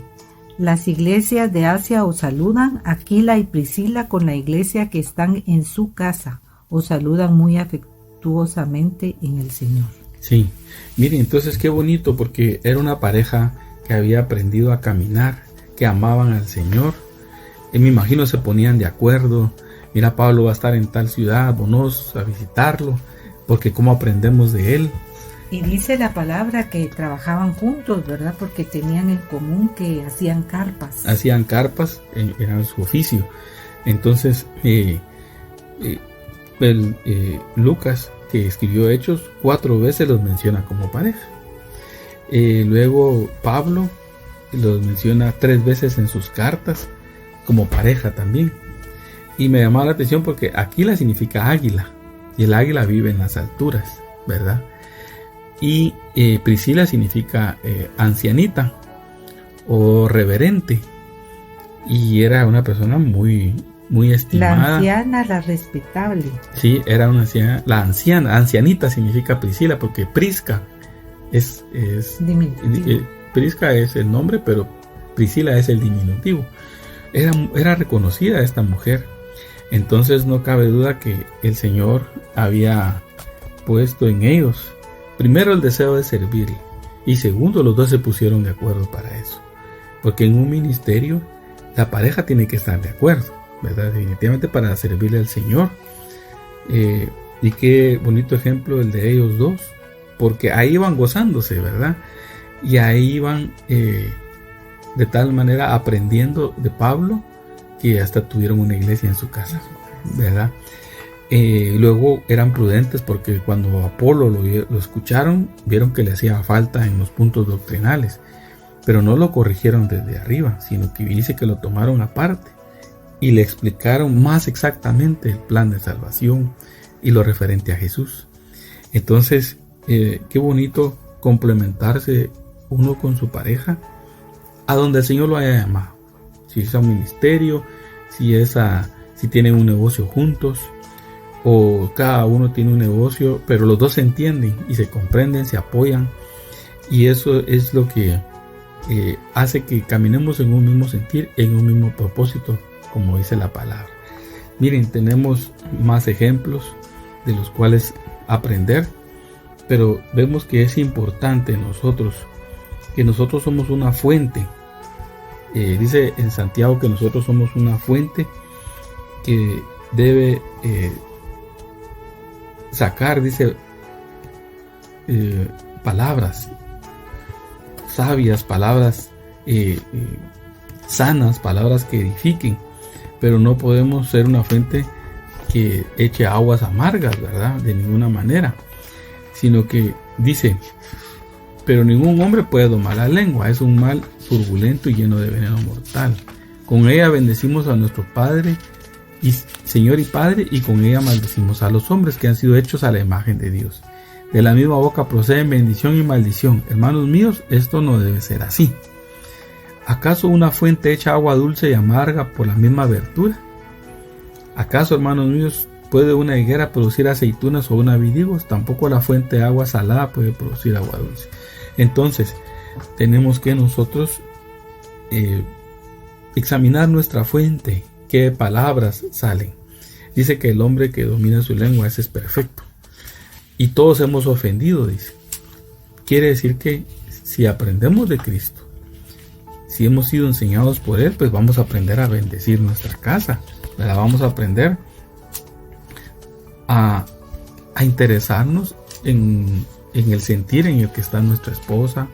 Las iglesias de Asia os saludan, Aquila y Priscila con la iglesia que están en su casa. Os saludan muy afectuosamente en el Señor. Sí, miren, entonces qué bonito, porque era una pareja que había aprendido a caminar, que amaban al Señor. Y me imagino se ponían de acuerdo. Mira, Pablo va a estar en tal ciudad, vamos a visitarlo, porque cómo aprendemos de él. Y dice la palabra que trabajaban juntos, ¿verdad? Porque tenían en común que hacían carpas. Hacían carpas, era su oficio. Entonces, Lucas, que escribió Hechos, 4 veces los menciona como pareja. Luego Pablo los menciona 3 veces en sus cartas como pareja también. Y me llamaba la atención porque Aquila significa águila, y el águila vive en las alturas, ¿verdad? Y Priscila significa ancianita o reverente, y era una persona muy estimada. La anciana, la respetable. Sí, era una anciana, la ancianita significa Priscila, porque Prisca es diminutivo. Prisca es el nombre, pero Priscila es el diminutivo. Era reconocida esta mujer. Entonces no cabe duda que el Señor había puesto en ellos primero el deseo de servir, y segundo, los dos se pusieron de acuerdo para eso, porque en un ministerio la pareja tiene que estar de acuerdo, ¿verdad? Definitivamente para servirle al Señor. Y qué bonito ejemplo el de ellos dos, porque ahí iban gozándose, ¿verdad? Y ahí iban de tal manera aprendiendo de Pablo, que hasta tuvieron una iglesia en su casa, ¿verdad? Luego eran prudentes, porque cuando Apolo lo escucharon, vieron que le hacía falta en los puntos doctrinales, pero no lo corrigieron desde arriba, sino que dice que lo tomaron aparte y le explicaron más exactamente el plan de salvación y lo referente a Jesús. Entonces, qué bonito complementarse uno con su pareja a donde el Señor lo haya llamado. Si es a un ministerio, si tienen un negocio juntos, o cada uno tiene un negocio, pero los dos se entienden y se comprenden, se apoyan, y eso es lo que hace que caminemos en un mismo sentir, en un mismo propósito, como dice la palabra. Miren, tenemos más ejemplos de los cuales aprender, pero vemos que es importante que nosotros somos una fuente. Dice en Santiago que nosotros somos una fuente que debe sacar, dice, palabras sabias, palabras sanas, palabras que edifiquen, pero no podemos ser una fuente que eche aguas amargas, ¿verdad? De ninguna manera, sino que dice, pero ningún hombre puede domar la lengua, es un mal turbulento y lleno de veneno mortal. Con ella bendecimos a nuestro Padre y Señor y Padre, y con ella maldecimos a los hombres que han sido hechos a la imagen de Dios. De la misma boca proceden bendición y maldición. Hermanos míos, esto no debe ser así. ¿Acaso una fuente echa agua dulce y amarga por la misma abertura? ¿Acaso, hermanos míos, puede una higuera producir aceitunas o una vid higos? Tampoco la fuente de agua salada puede producir agua dulce. Entonces, tenemos que nosotros examinar nuestra fuente, qué palabras salen. Dice que el hombre que domina su lengua, ese es perfecto. Y todos hemos ofendido, dice. Quiere decir que si aprendemos de Cristo, si hemos sido enseñados por Él, pues vamos a aprender a bendecir nuestra casa, ¿verdad? Vamos a aprender a interesarnos en el sentir en el que está nuestra esposa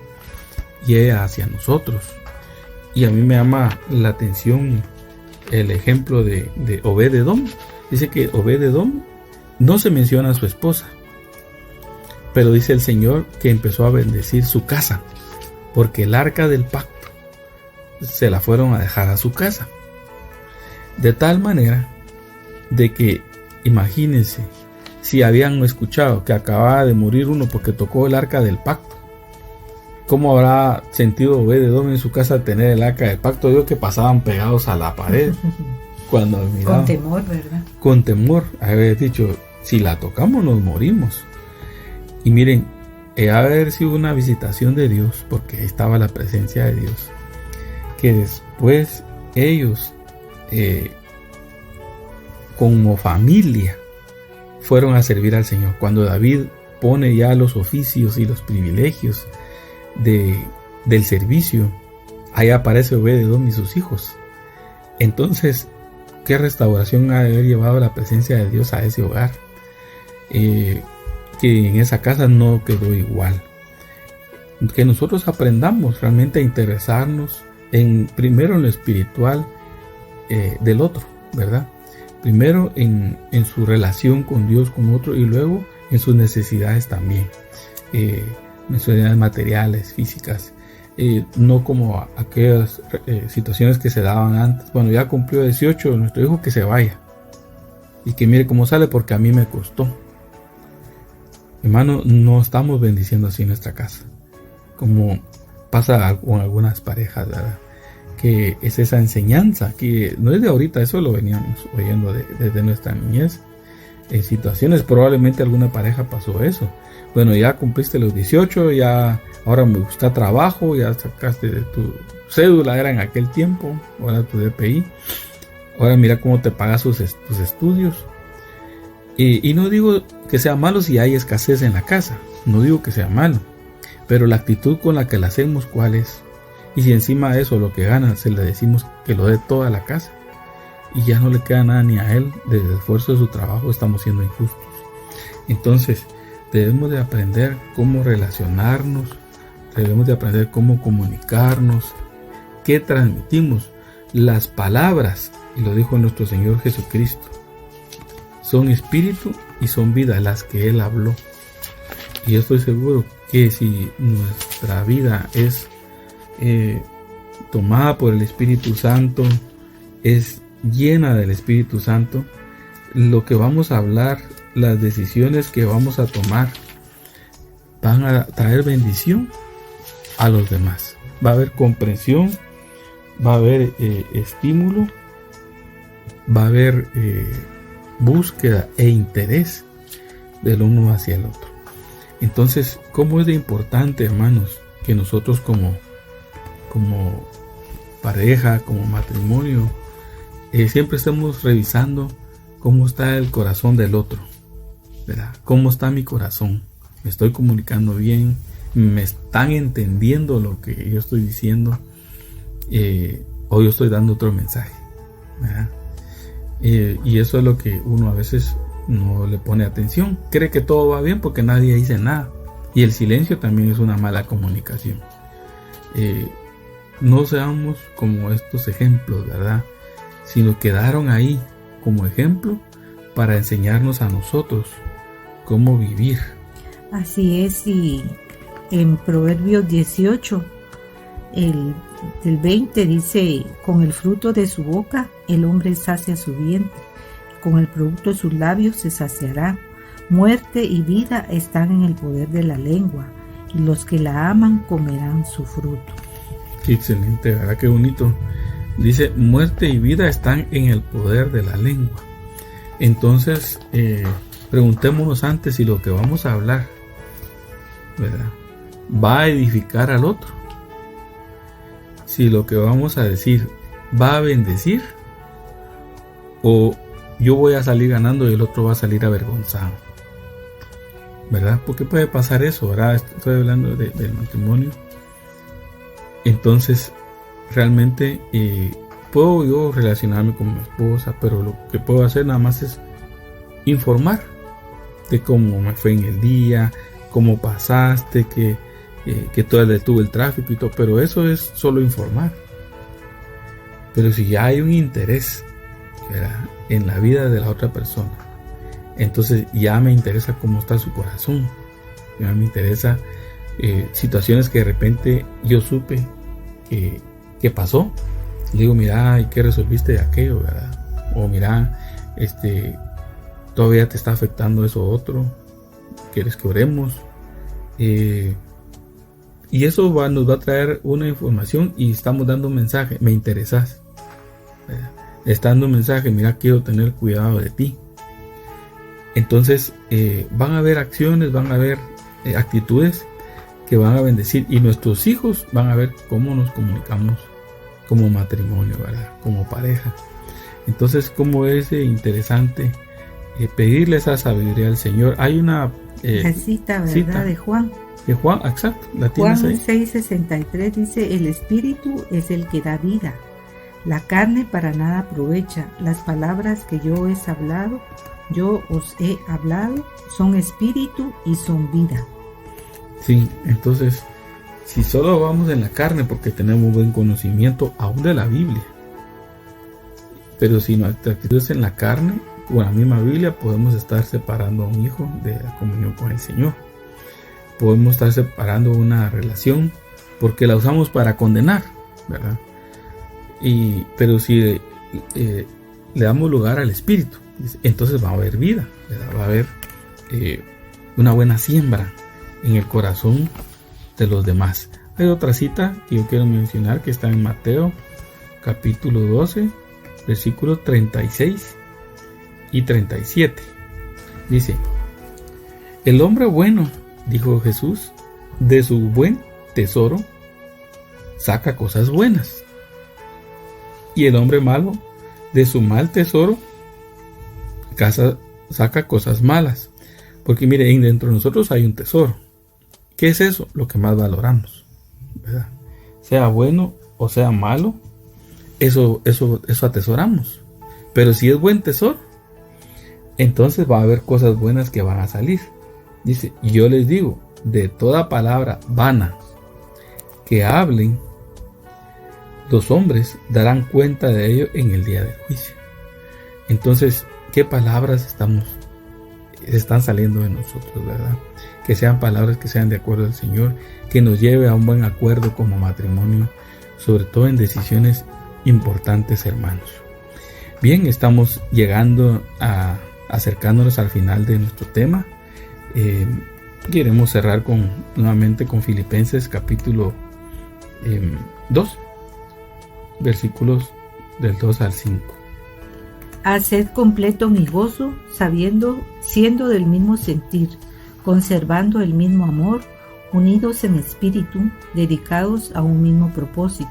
y ella hacia nosotros. Y a mí me llama la atención el ejemplo de Obed-Edom. Dice que Obed-Edom no se menciona a su esposa, pero dice el Señor que empezó a bendecir su casa, porque el arca del pacto se la fueron a dejar a su casa. De tal manera de que, imagínense, si habían escuchado que acababa de morir uno porque tocó el arca del pacto, ¿cómo habrá sentido Obed-Edom en su casa tener el arca del pacto? Digo que pasaban pegados a la pared cuando miraban. Con temor, ¿verdad? Con temor, haber dicho, si la tocamos nos morimos. Y miren, haber sido una visitación de Dios, porque ahí estaba la presencia de Dios, que después ellos como familia fueron a servir al Señor. Cuando David pone ya los oficios y los privilegios del servicio, ahí aparece Obed-Edom y sus hijos. Entonces, ¿qué restauración ha de haber llevado la presencia de Dios a ese hogar? Que en esa casa no quedó igual. Que nosotros aprendamos realmente a interesarnos primero en lo espiritual del otro, ¿verdad? Primero en su relación con Dios, con otro, y luego en sus necesidades también, necesidades materiales, físicas, no como aquellas situaciones que se daban antes. Bueno, ya cumplió 18, nuestro hijo, que se vaya y que mire cómo sale porque a mí me costó. Hermano, no estamos bendiciendo así nuestra casa, como pasa con algunas parejas, ¿verdad? Que es esa enseñanza que no es de ahorita, eso lo veníamos oyendo desde nuestra niñez. En situaciones, probablemente alguna pareja pasó eso. Bueno, ya cumpliste los 18, ya ahora me gusta trabajo, ya sacaste de tu cédula, era en aquel tiempo, ahora tu DPI, ahora mira cómo te pagas tus estudios. Y no digo que sea malo si hay escasez en la casa, no digo que sea malo, pero la actitud con la que la hacemos, ¿cuál es? Y si encima de eso lo que gana se le decimos que lo dé toda la casa y ya no le queda nada ni a él del esfuerzo de su trabajo, estamos siendo injustos. Entonces debemos de aprender cómo relacionarnos, debemos de aprender cómo comunicarnos, qué transmitimos. Las palabras, y lo dijo nuestro Señor Jesucristo, son espíritu y son vida, las que Él habló. Y yo estoy seguro que si nuestra vida es tomada por el Espíritu Santo, es llena del Espíritu Santo, lo que vamos a hablar, las decisiones que vamos a tomar, van a traer bendición a los demás. Va a haber comprensión, va a haber estímulo, va a haber búsqueda e interés del uno hacia el otro. Entonces, ¿cómo es de importante, hermanos, que nosotros como pareja, como matrimonio, siempre estemos revisando cómo está el corazón del otro, ¿verdad? ¿Cómo está mi corazón? ¿Me estoy comunicando bien? ¿Me están entendiendo lo que yo estoy diciendo? ¿O yo estoy dando otro mensaje? ¿Verdad? Y eso es lo que uno a veces no le pone atención. Cree que todo va bien porque nadie dice nada. Y el silencio también es una mala comunicación. No seamos como estos ejemplos, ¿verdad? Sino quedaron ahí como ejemplo para enseñarnos a nosotros cómo vivir. Así es, y en Proverbios 18, del 20 dice: con el fruto de su boca el hombre sacia su vientre, con el producto de sus labios se saciará. Muerte y vida están en el poder de la lengua, y los que la aman comerán su fruto. Qué excelente, ¿verdad? Qué bonito. Dice, muerte y vida están en el poder de la lengua. Entonces, preguntémonos antes si lo que vamos a hablar, ¿verdad?, va a edificar al otro. Si lo que vamos a decir va a bendecir, o yo voy a salir ganando y el otro va a salir avergonzado, ¿verdad? Porque puede pasar eso, ¿verdad? Estoy hablando del matrimonio. Entonces, realmente puedo yo relacionarme con mi esposa, pero lo que puedo hacer nada más es informar de cómo me fue en el día, cómo pasaste, que todo detuvo el tráfico y todo, pero eso es solo informar. Pero si ya hay un interés, ¿verdad?, en la vida de la otra persona, entonces ya me interesa cómo está su corazón, ya me interesa situaciones que de repente yo supe que pasó. Le digo, mira, ¿y qué resolviste de aquello, verdad? O mira, todavía te está afectando eso otro, ¿quieres que oremos? Y eso nos va a traer una información y estamos dando un mensaje, me interesas, ¿verdad? Está dando un mensaje, mira, quiero tener cuidado de ti. Entonces van a haber acciones, van a haber actitudes que van a bendecir, y nuestros hijos van a ver cómo nos comunicamos como matrimonio, ¿verdad?, como pareja. Entonces, como es interesante pedirle esa sabiduría al Señor. Hay una cita, ¿verdad?, de Juan. De Juan, exacto. ¿La Juan tienes ahí? 6:63 dice: el espíritu es el que da vida, la carne para nada aprovecha. Las palabras que yo os he hablado, son espíritu y son vida. Sí, entonces, si solo vamos en la carne porque tenemos buen conocimiento aún de la Biblia, pero si nuestra actitud es en la carne, con la misma Biblia podemos estar separando a un hijo de la comunión con el Señor. Podemos estar separando una relación porque la usamos para condenar, ¿verdad? Pero si le damos lugar al Espíritu, entonces va a haber vida, ¿verdad? Va a haber una buena siembra en el corazón de los demás. Hay otra cita que yo quiero mencionar que está en Mateo capítulo 12, versículos 36 y 37. Dice: el hombre bueno, dijo Jesús, de su buen tesoro saca cosas buenas, y el hombre malo de su mal tesoro saca cosas malas. Porque mire, dentro de nosotros hay un tesoro. ¿Qué es eso? Lo que más valoramos, ¿verdad? Sea bueno o sea malo, eso atesoramos. Pero si es buen tesoro, entonces va a haber cosas buenas que van a salir. Dice: y yo les digo, de toda palabra vana que hablen, los hombres darán cuenta de ello en el día del juicio. Entonces, ¿qué palabras están saliendo de nosotros, verdad? Que sean palabras que sean de acuerdo al Señor, que nos lleve a un buen acuerdo como matrimonio, sobre todo en decisiones importantes, hermanos. Bien, estamos llegando acercándonos al final de nuestro tema. Queremos cerrar nuevamente con Filipenses capítulo 2, versículos del 2 al 5. Haced completo mi gozo, siendo del mismo sentir, conservando el mismo amor, unidos en espíritu, dedicados a un mismo propósito.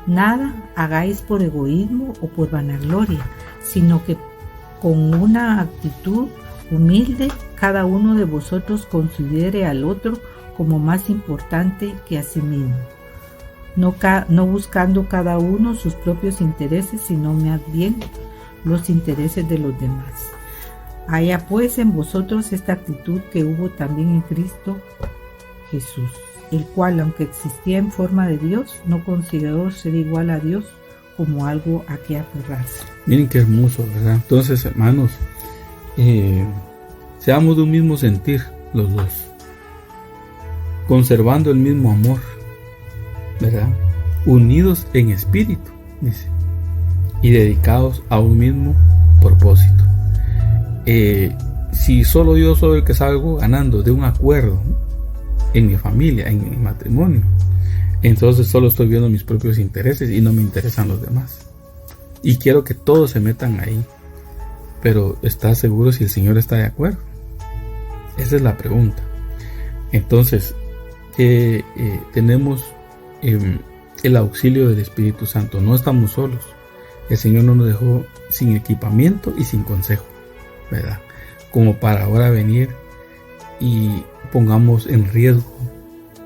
Nada hagáis por egoísmo o por vanagloria, sino que con una actitud humilde cada uno de vosotros considere al otro como más importante que a sí mismo, no buscando cada uno sus propios intereses, sino más bien los intereses de los demás. Haya pues en vosotros esta actitud que hubo también en Cristo Jesús, el cual, aunque existía en forma de Dios, no consideró ser igual a Dios como algo a que aferrarse. Miren qué hermoso, ¿verdad? Entonces, hermanos, seamos de un mismo sentir los dos, conservando el mismo amor, ¿verdad? Unidos en espíritu, dice, y dedicados a un mismo propósito. Si solo yo soy el que salgo ganando de un acuerdo en mi familia, en mi matrimonio, entonces solo estoy viendo mis propios intereses y no me interesan los demás. Y quiero que todos se metan ahí. Pero ¿estás seguro si el Señor está de acuerdo? Esa es la pregunta. Entonces, tenemos el auxilio del Espíritu Santo. No estamos solos. El Señor no nos dejó sin equipamiento y sin consejo, ¿verdad? Como para ahora venir y pongamos en riesgo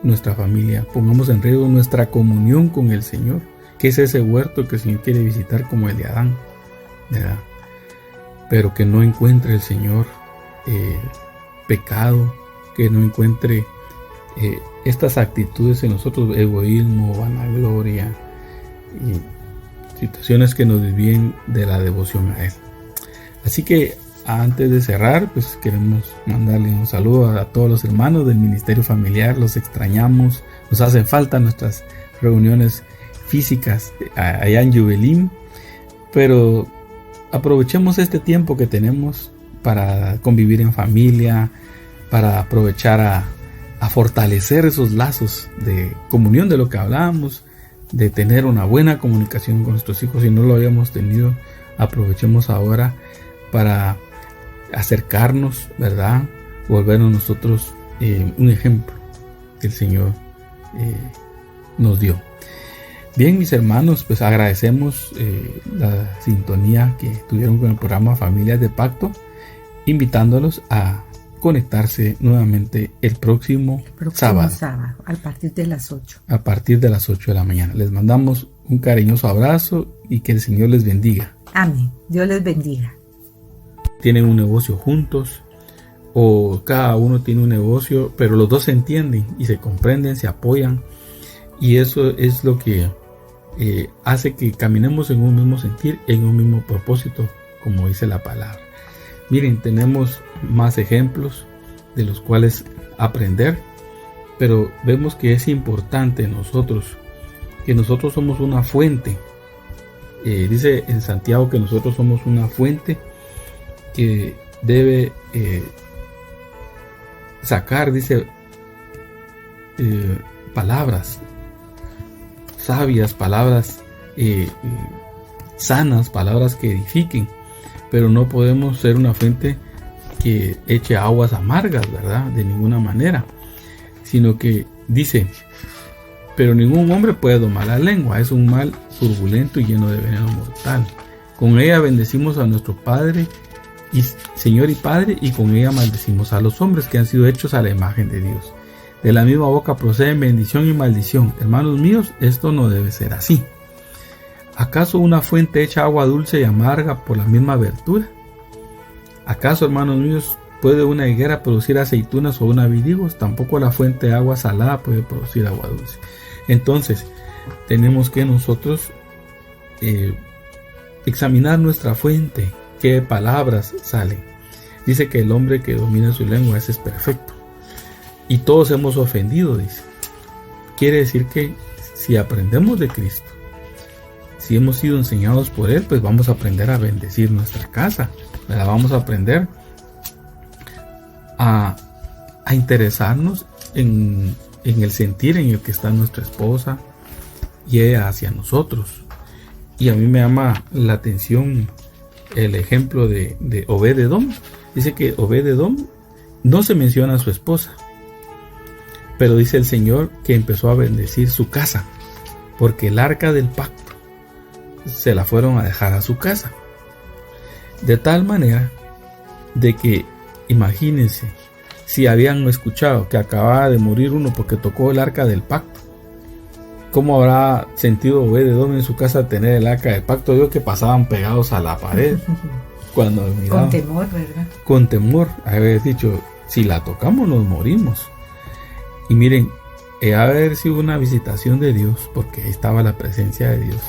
nuestra familia, pongamos en riesgo nuestra comunión con el Señor, que es ese huerto que el Señor quiere visitar como el de Adán, ¿verdad? Pero que no encuentre el Señor pecado, que no encuentre estas actitudes en nosotros, egoísmo, vanagloria, situaciones que nos desvíen de la devoción a Él. Así que antes de cerrar, pues queremos mandarle un saludo a todos los hermanos del Ministerio Familiar. Los extrañamos, nos hacen falta nuestras reuniones físicas allá en Yubelim, pero aprovechemos este tiempo que tenemos para convivir en familia, para aprovechar a fortalecer esos lazos de comunión de lo que hablábamos, de tener una buena comunicación con nuestros hijos. Si no lo habíamos tenido, aprovechemos ahora para acercarnos, ¿verdad? Volvernos nosotros un ejemplo que el Señor nos dio. Bien, mis hermanos, pues agradecemos la sintonía que tuvieron con el programa Familias de Pacto, invitándolos a conectarse nuevamente el próximo sábado a partir de las 8. A partir de las 8 de la mañana. Les mandamos un cariñoso abrazo y que el Señor les bendiga. Amén. Dios les bendiga. Tienen un negocio juntos o cada uno tiene un negocio, pero los dos se entienden y se comprenden, se apoyan, y eso es lo que hace que caminemos en un mismo sentir, en un mismo propósito, como dice la palabra. Miren, tenemos más ejemplos de los cuales aprender, pero vemos que es importante que nosotros somos una fuente. Dice en Santiago que nosotros somos una fuente que debe sacar, dice, palabras sabias, palabras sanas, palabras que edifiquen, pero no podemos ser una fuente que eche aguas amargas, ¿verdad? De ninguna manera, sino que dice, pero ningún hombre puede domar la lengua, es un mal turbulento y lleno de veneno mortal. Con ella bendecimos a nuestro Padre y Señor y Padre, y con ella maldecimos a los hombres que han sido hechos a la imagen de Dios. De la misma boca proceden bendición y maldición. Hermanos míos, esto no debe ser así. ¿Acaso una fuente echa agua dulce y amarga por la misma abertura? ¿Acaso, hermanos míos, puede una higuera producir aceitunas o una vid higos? Tampoco la fuente de agua salada puede producir agua dulce. Entonces, tenemos que nosotros examinar nuestra fuente, qué palabras salen. Dice que el hombre que domina su lengua, ese es perfecto. Y todos hemos ofendido, dice. Quiere decir que si aprendemos de Cristo, si hemos sido enseñados por Él, pues vamos a aprender a bendecir nuestra casa, ¿verdad? Vamos a aprender a interesarnos en el sentir en el que está nuestra esposa y ella hacia nosotros. Y a mí me llama la atención el ejemplo de Obed-Edom. Dice que Obed-Edom no se menciona a su esposa, pero dice el Señor que empezó a bendecir su casa, porque el arca del pacto se la fueron a dejar a su casa. De tal manera de que, imagínense, si habían escuchado que acababa de morir uno porque tocó el arca del pacto, ¿cómo habrá sentido Obed-Edom en su casa tener el arca del pacto? Yo que pasaban pegados a la pared cuando miraban, con temor, ¿verdad? Con temor, haber dicho, si la tocamos nos morimos. Y miren, haber sido una visitación de Dios, porque ahí estaba la presencia de Dios,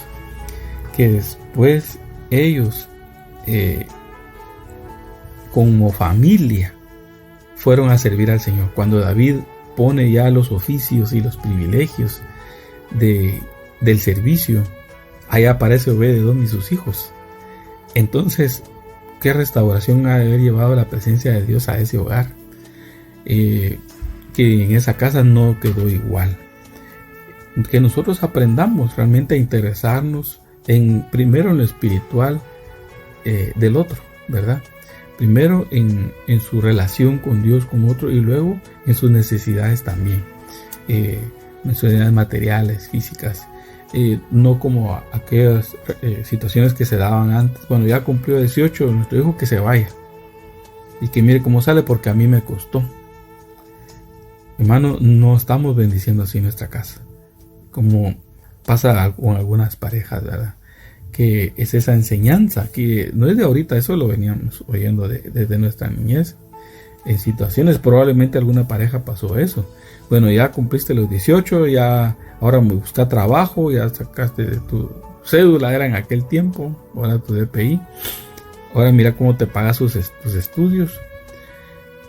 que después ellos como familia fueron a servir al Señor. Cuando David pone ya los oficios y los privilegios del servicio, ahí aparece Obed-Edom y sus hijos. Entonces, ¿qué restauración ha de haber llevado la presencia de Dios a ese hogar? Que en esa casa no quedó igual. Que nosotros aprendamos realmente a interesarnos primero en lo espiritual del otro, ¿verdad? Primero en su relación con Dios, con otro, y luego en sus necesidades también, necesidades materiales, físicas, no como aquellas situaciones que se daban antes. Bueno, ya cumplió 18, nuestro hijo, que se vaya y que mire cómo sale porque a mí me costó. Hermano, no estamos bendiciendo así nuestra casa, como pasa con algunas parejas, ¿verdad? Que es esa enseñanza que no es de ahorita, eso lo veníamos oyendo desde nuestra niñez. En situaciones probablemente alguna pareja pasó eso. Bueno, ya cumpliste los 18, ya ahora me busca trabajo, ya sacaste cédula era en aquel tiempo, ahora tu DPI. Ahora mira cómo te pagas tus estudios.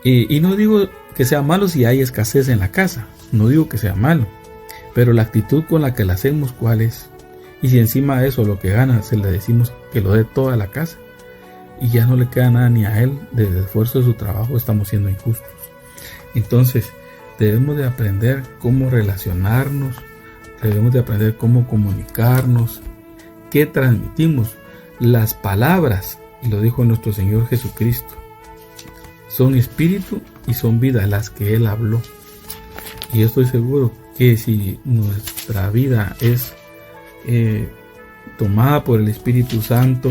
Y no digo que sea malo si hay escasez en la casa, no digo que sea malo, pero la actitud con la que la hacemos, ¿cuál es? Y si encima de eso lo que gana se le decimos que lo dé toda la casa y ya no le queda nada ni a él del esfuerzo de su trabajo, estamos siendo injustos. Entonces debemos de aprender cómo relacionarnos, debemos de aprender cómo comunicarnos, qué transmitimos. Las palabras, y lo dijo nuestro Señor Jesucristo, son espíritu y son vida, las que Él habló. Y yo estoy seguro que si nuestra vida es tomada por el Espíritu Santo,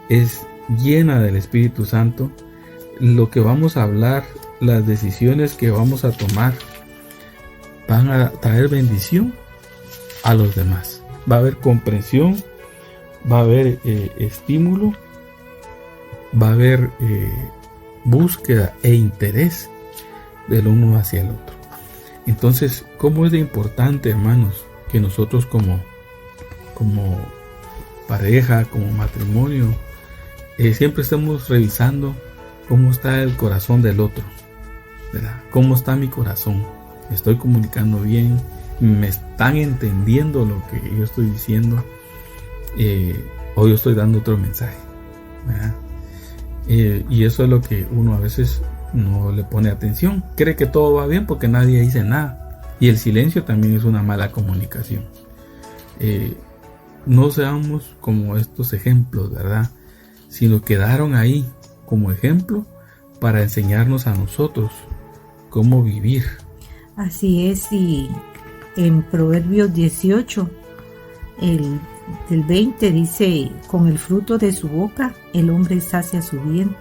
es llena del Espíritu Santo, lo que vamos a hablar, las decisiones que vamos a tomar, van a traer bendición a los demás. Va a haber comprensión, va a haber estímulo, va a haber búsqueda e interés del uno hacia el otro. Entonces, ¿cómo es de importante, hermanos, que nosotros como pareja, como matrimonio, siempre estemos revisando cómo está el corazón del otro, ¿verdad? ¿Cómo está mi corazón? ¿Me estoy comunicando bien? ¿Me están entendiendo lo que yo estoy diciendo? ¿O yo estoy dando otro mensaje? ¿Verdad? Y eso es lo que uno a veces no le pone atención. Cree que todo va bien porque nadie dice nada. Y el silencio también es una mala comunicación. No seamos como estos ejemplos, ¿verdad? Sino quedaron ahí como ejemplo para enseñarnos a nosotros cómo vivir. Así es, y en Proverbios 18, del 20 dice: con el fruto de su boca el hombre sacia su vientre,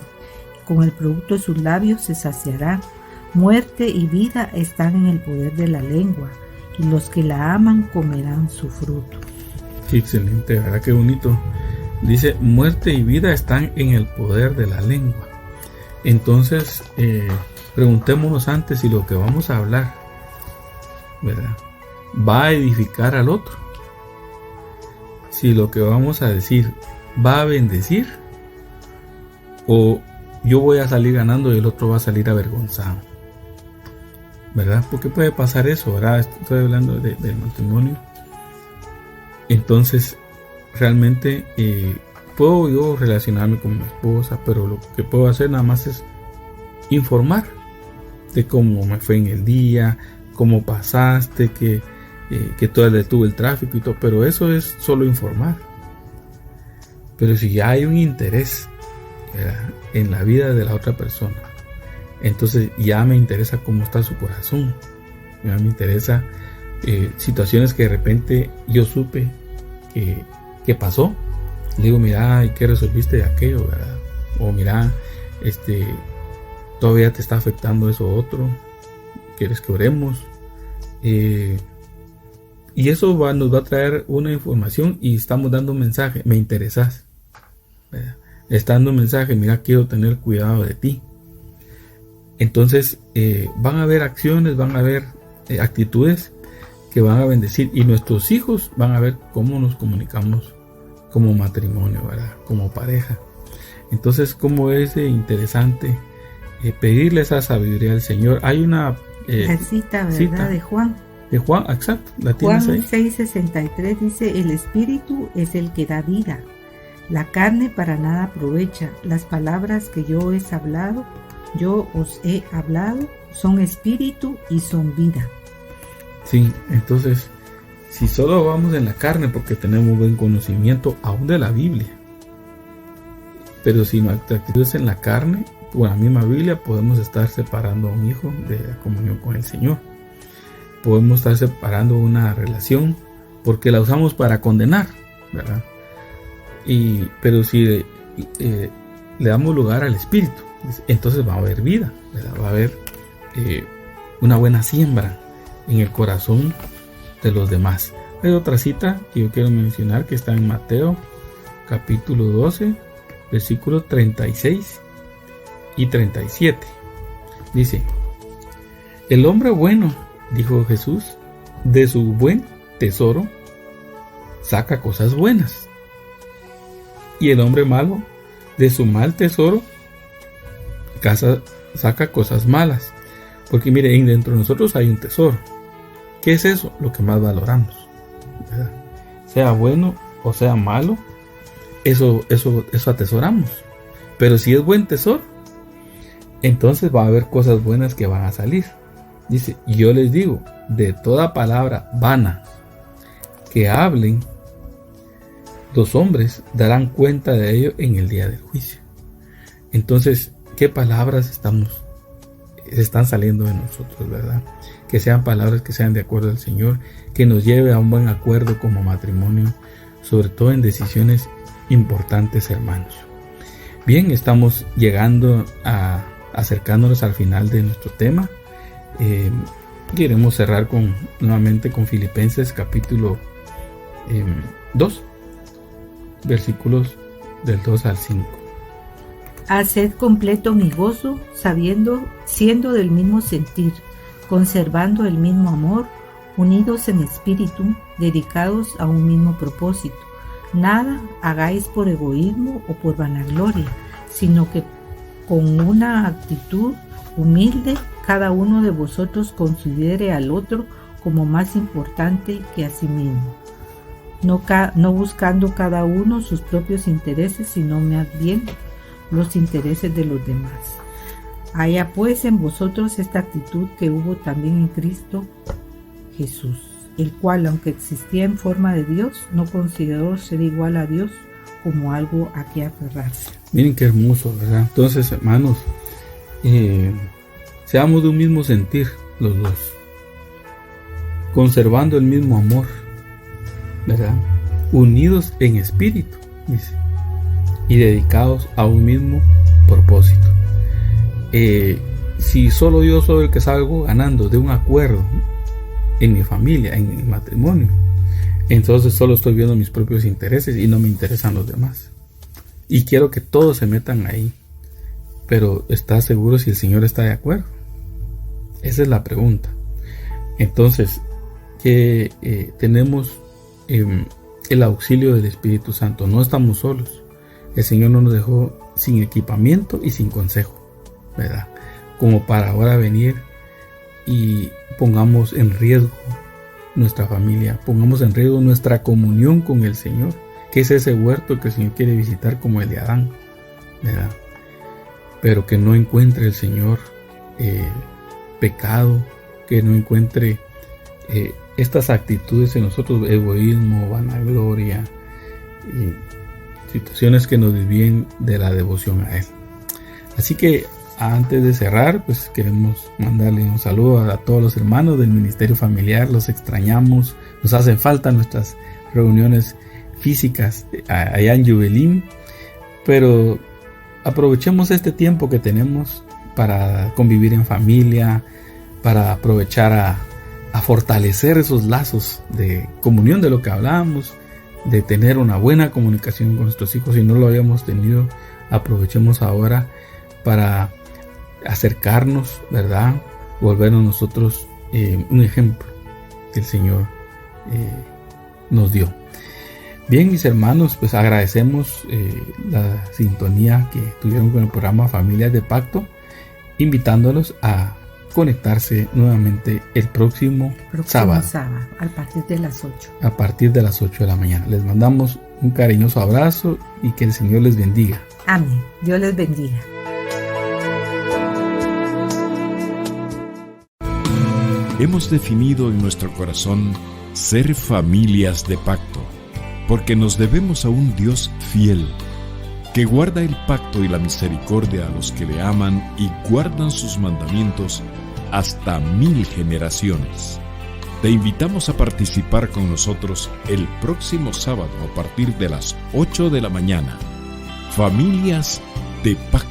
con el producto de sus labios se saciará. Muerte y vida están en el poder de la lengua, y los que la aman comerán su fruto. Qué excelente, ¿verdad? Qué bonito. Dice: muerte y vida están en el poder de la lengua. Entonces, preguntémonos antes si lo que vamos a hablar, ¿verdad?, va a edificar al otro. Si lo que vamos a decir va a bendecir, o yo voy a salir ganando y el otro va a salir avergonzado, ¿verdad? Porque puede pasar eso, ¿verdad? Estoy hablando del matrimonio. Entonces, realmente puedo yo relacionarme con mi esposa, pero lo que puedo hacer nada más es informar de cómo me fue en el día, cómo pasaste, que todo detuvo el tráfico y todo, pero eso es solo informar. Pero si ya hay un interés, ¿verdad?, en la vida de la otra persona, entonces ya me interesa cómo está su corazón, ya me interesa situaciones que de repente yo supe que pasó. Le digo: mira, ¿y qué resolviste de aquello, verdad? O mira, todavía te está afectando eso otro, ¿quieres que oremos? Y eso nos va a traer una información, y estamos dando un mensaje: me interesas, ¿verdad? Está dando un mensaje: mira, quiero tener cuidado de ti. Entonces van a haber acciones, van a haber actitudes que van a bendecir, y nuestros hijos van a ver cómo nos comunicamos como matrimonio, ¿verdad?, como pareja. Entonces, cómo es interesante pedirle esa sabiduría al Señor. Hay una cita, ¿verdad?, de Juan. De Juan, exacto, la tienes Juan ahí. 6:63 dice: el espíritu es el que da vida, la carne para nada aprovecha. Las palabras que yo os he hablado, son espíritu y son vida. Sí, entonces, si solo vamos en la carne porque tenemos buen conocimiento aún de la Biblia, pero si nuestra actitud es en la carne, con la misma Biblia podemos estar separando a un hijo de la comunión con el Señor. Podemos estar separando una relación porque la usamos para condenar, ¿verdad? Pero si le damos lugar al Espíritu, entonces va a haber vida, ¿verdad? Va a haber una buena siembra en el corazón de los demás. Hay otra cita que yo quiero mencionar que está en Mateo capítulo 12, versículos 36 y 37. Dice: el hombre bueno, dijo Jesús, de su buen tesoro saca cosas buenas. Y el hombre malo, de su mal tesoro, saca cosas malas. Porque mire, dentro de nosotros hay un tesoro. ¿Qué es eso? Lo que más valoramos, ¿verdad? Sea bueno o sea malo, eso atesoramos. Pero si es buen tesoro, entonces va a haber cosas buenas que van a salir. Dice, yo les digo, de toda palabra vana que hablen, los hombres darán cuenta de ello en el día del juicio. Entonces, ¿qué palabras están saliendo de nosotros, verdad? Que sean palabras que sean de acuerdo al Señor, que nos lleve a un buen acuerdo como matrimonio, sobre todo en decisiones importantes, hermanos. Bien, estamos llegando acercándonos al final de nuestro tema. Queremos cerrar nuevamente con Filipenses capítulo 2, versículos del 2 al 5. Haced completo mi gozo, siendo del mismo sentir, conservando el mismo amor, unidos en espíritu, dedicados a un mismo propósito. Nada hagáis por egoísmo o por vanagloria, sino que con una actitud humilde cada uno de vosotros considere al otro como más importante que a sí mismo, no buscando cada uno sus propios intereses, sino más bien los intereses de los demás. Haya pues en vosotros esta actitud que hubo también en Cristo Jesús, el cual, aunque existía en forma de Dios, no consideró ser igual a Dios como algo a que aferrarse. Miren qué hermoso, ¿verdad? Entonces, hermanos, seamos de un mismo sentir los dos, conservando el mismo amor, ¿verdad? Unidos en espíritu, dice, y dedicados a un mismo propósito. Si solo yo soy el que salgo ganando de un acuerdo en mi familia, en mi matrimonio, entonces solo estoy viendo mis propios intereses y no me interesan los demás. Y quiero que todos se metan ahí. Pero ¿estás seguro si el Señor está de acuerdo? Esa es la pregunta. Entonces, que tenemos el auxilio del Espíritu Santo. No estamos solos. El Señor no nos dejó sin equipamiento y sin consejo, ¿verdad? Como para ahora venir y pongamos en riesgo nuestra familia, pongamos en riesgo nuestra comunión con el Señor, que es ese huerto que el Señor quiere visitar como el de Adán, ¿verdad? Pero que no encuentre el Señor pecado, que no encuentre estas actitudes en nosotros, egoísmo, vanagloria y situaciones que nos desvíen de la devoción a Él. Así que antes de cerrar, pues queremos mandarle un saludo a todos los hermanos del Ministerio Familiar. Los extrañamos, nos hacen falta nuestras reuniones físicas allá en Jubilín, pero aprovechemos este tiempo que tenemos para convivir en familia, para aprovechar a fortalecer esos lazos de comunión de lo que hablábamos, de tener una buena comunicación con nuestros hijos. Si no lo habíamos tenido, aprovechemos ahora para acercarnos, ¿verdad? Volvernos nosotros un ejemplo que el Señor nos dio. Bien, mis hermanos, pues agradecemos la sintonía que tuvieron con el programa Familias de Pacto, invitándolos a conectarse nuevamente el próximo sábado a partir de las 8. A partir de las 8 de la mañana. Les mandamos un cariñoso abrazo y que el Señor les bendiga. Amén. Dios les bendiga. Hemos definido en nuestro corazón ser familias de pacto, porque nos debemos a un Dios fiel, que guarda el pacto y la misericordia a los que le aman y guardan sus mandamientos hasta 1000 generaciones. Te invitamos a participar con nosotros el próximo sábado a partir de las 8 de la mañana. Familias de Pacto.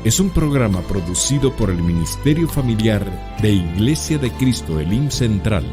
Es un programa producido por el Ministerio Familiar de Iglesia de Cristo Elim Central.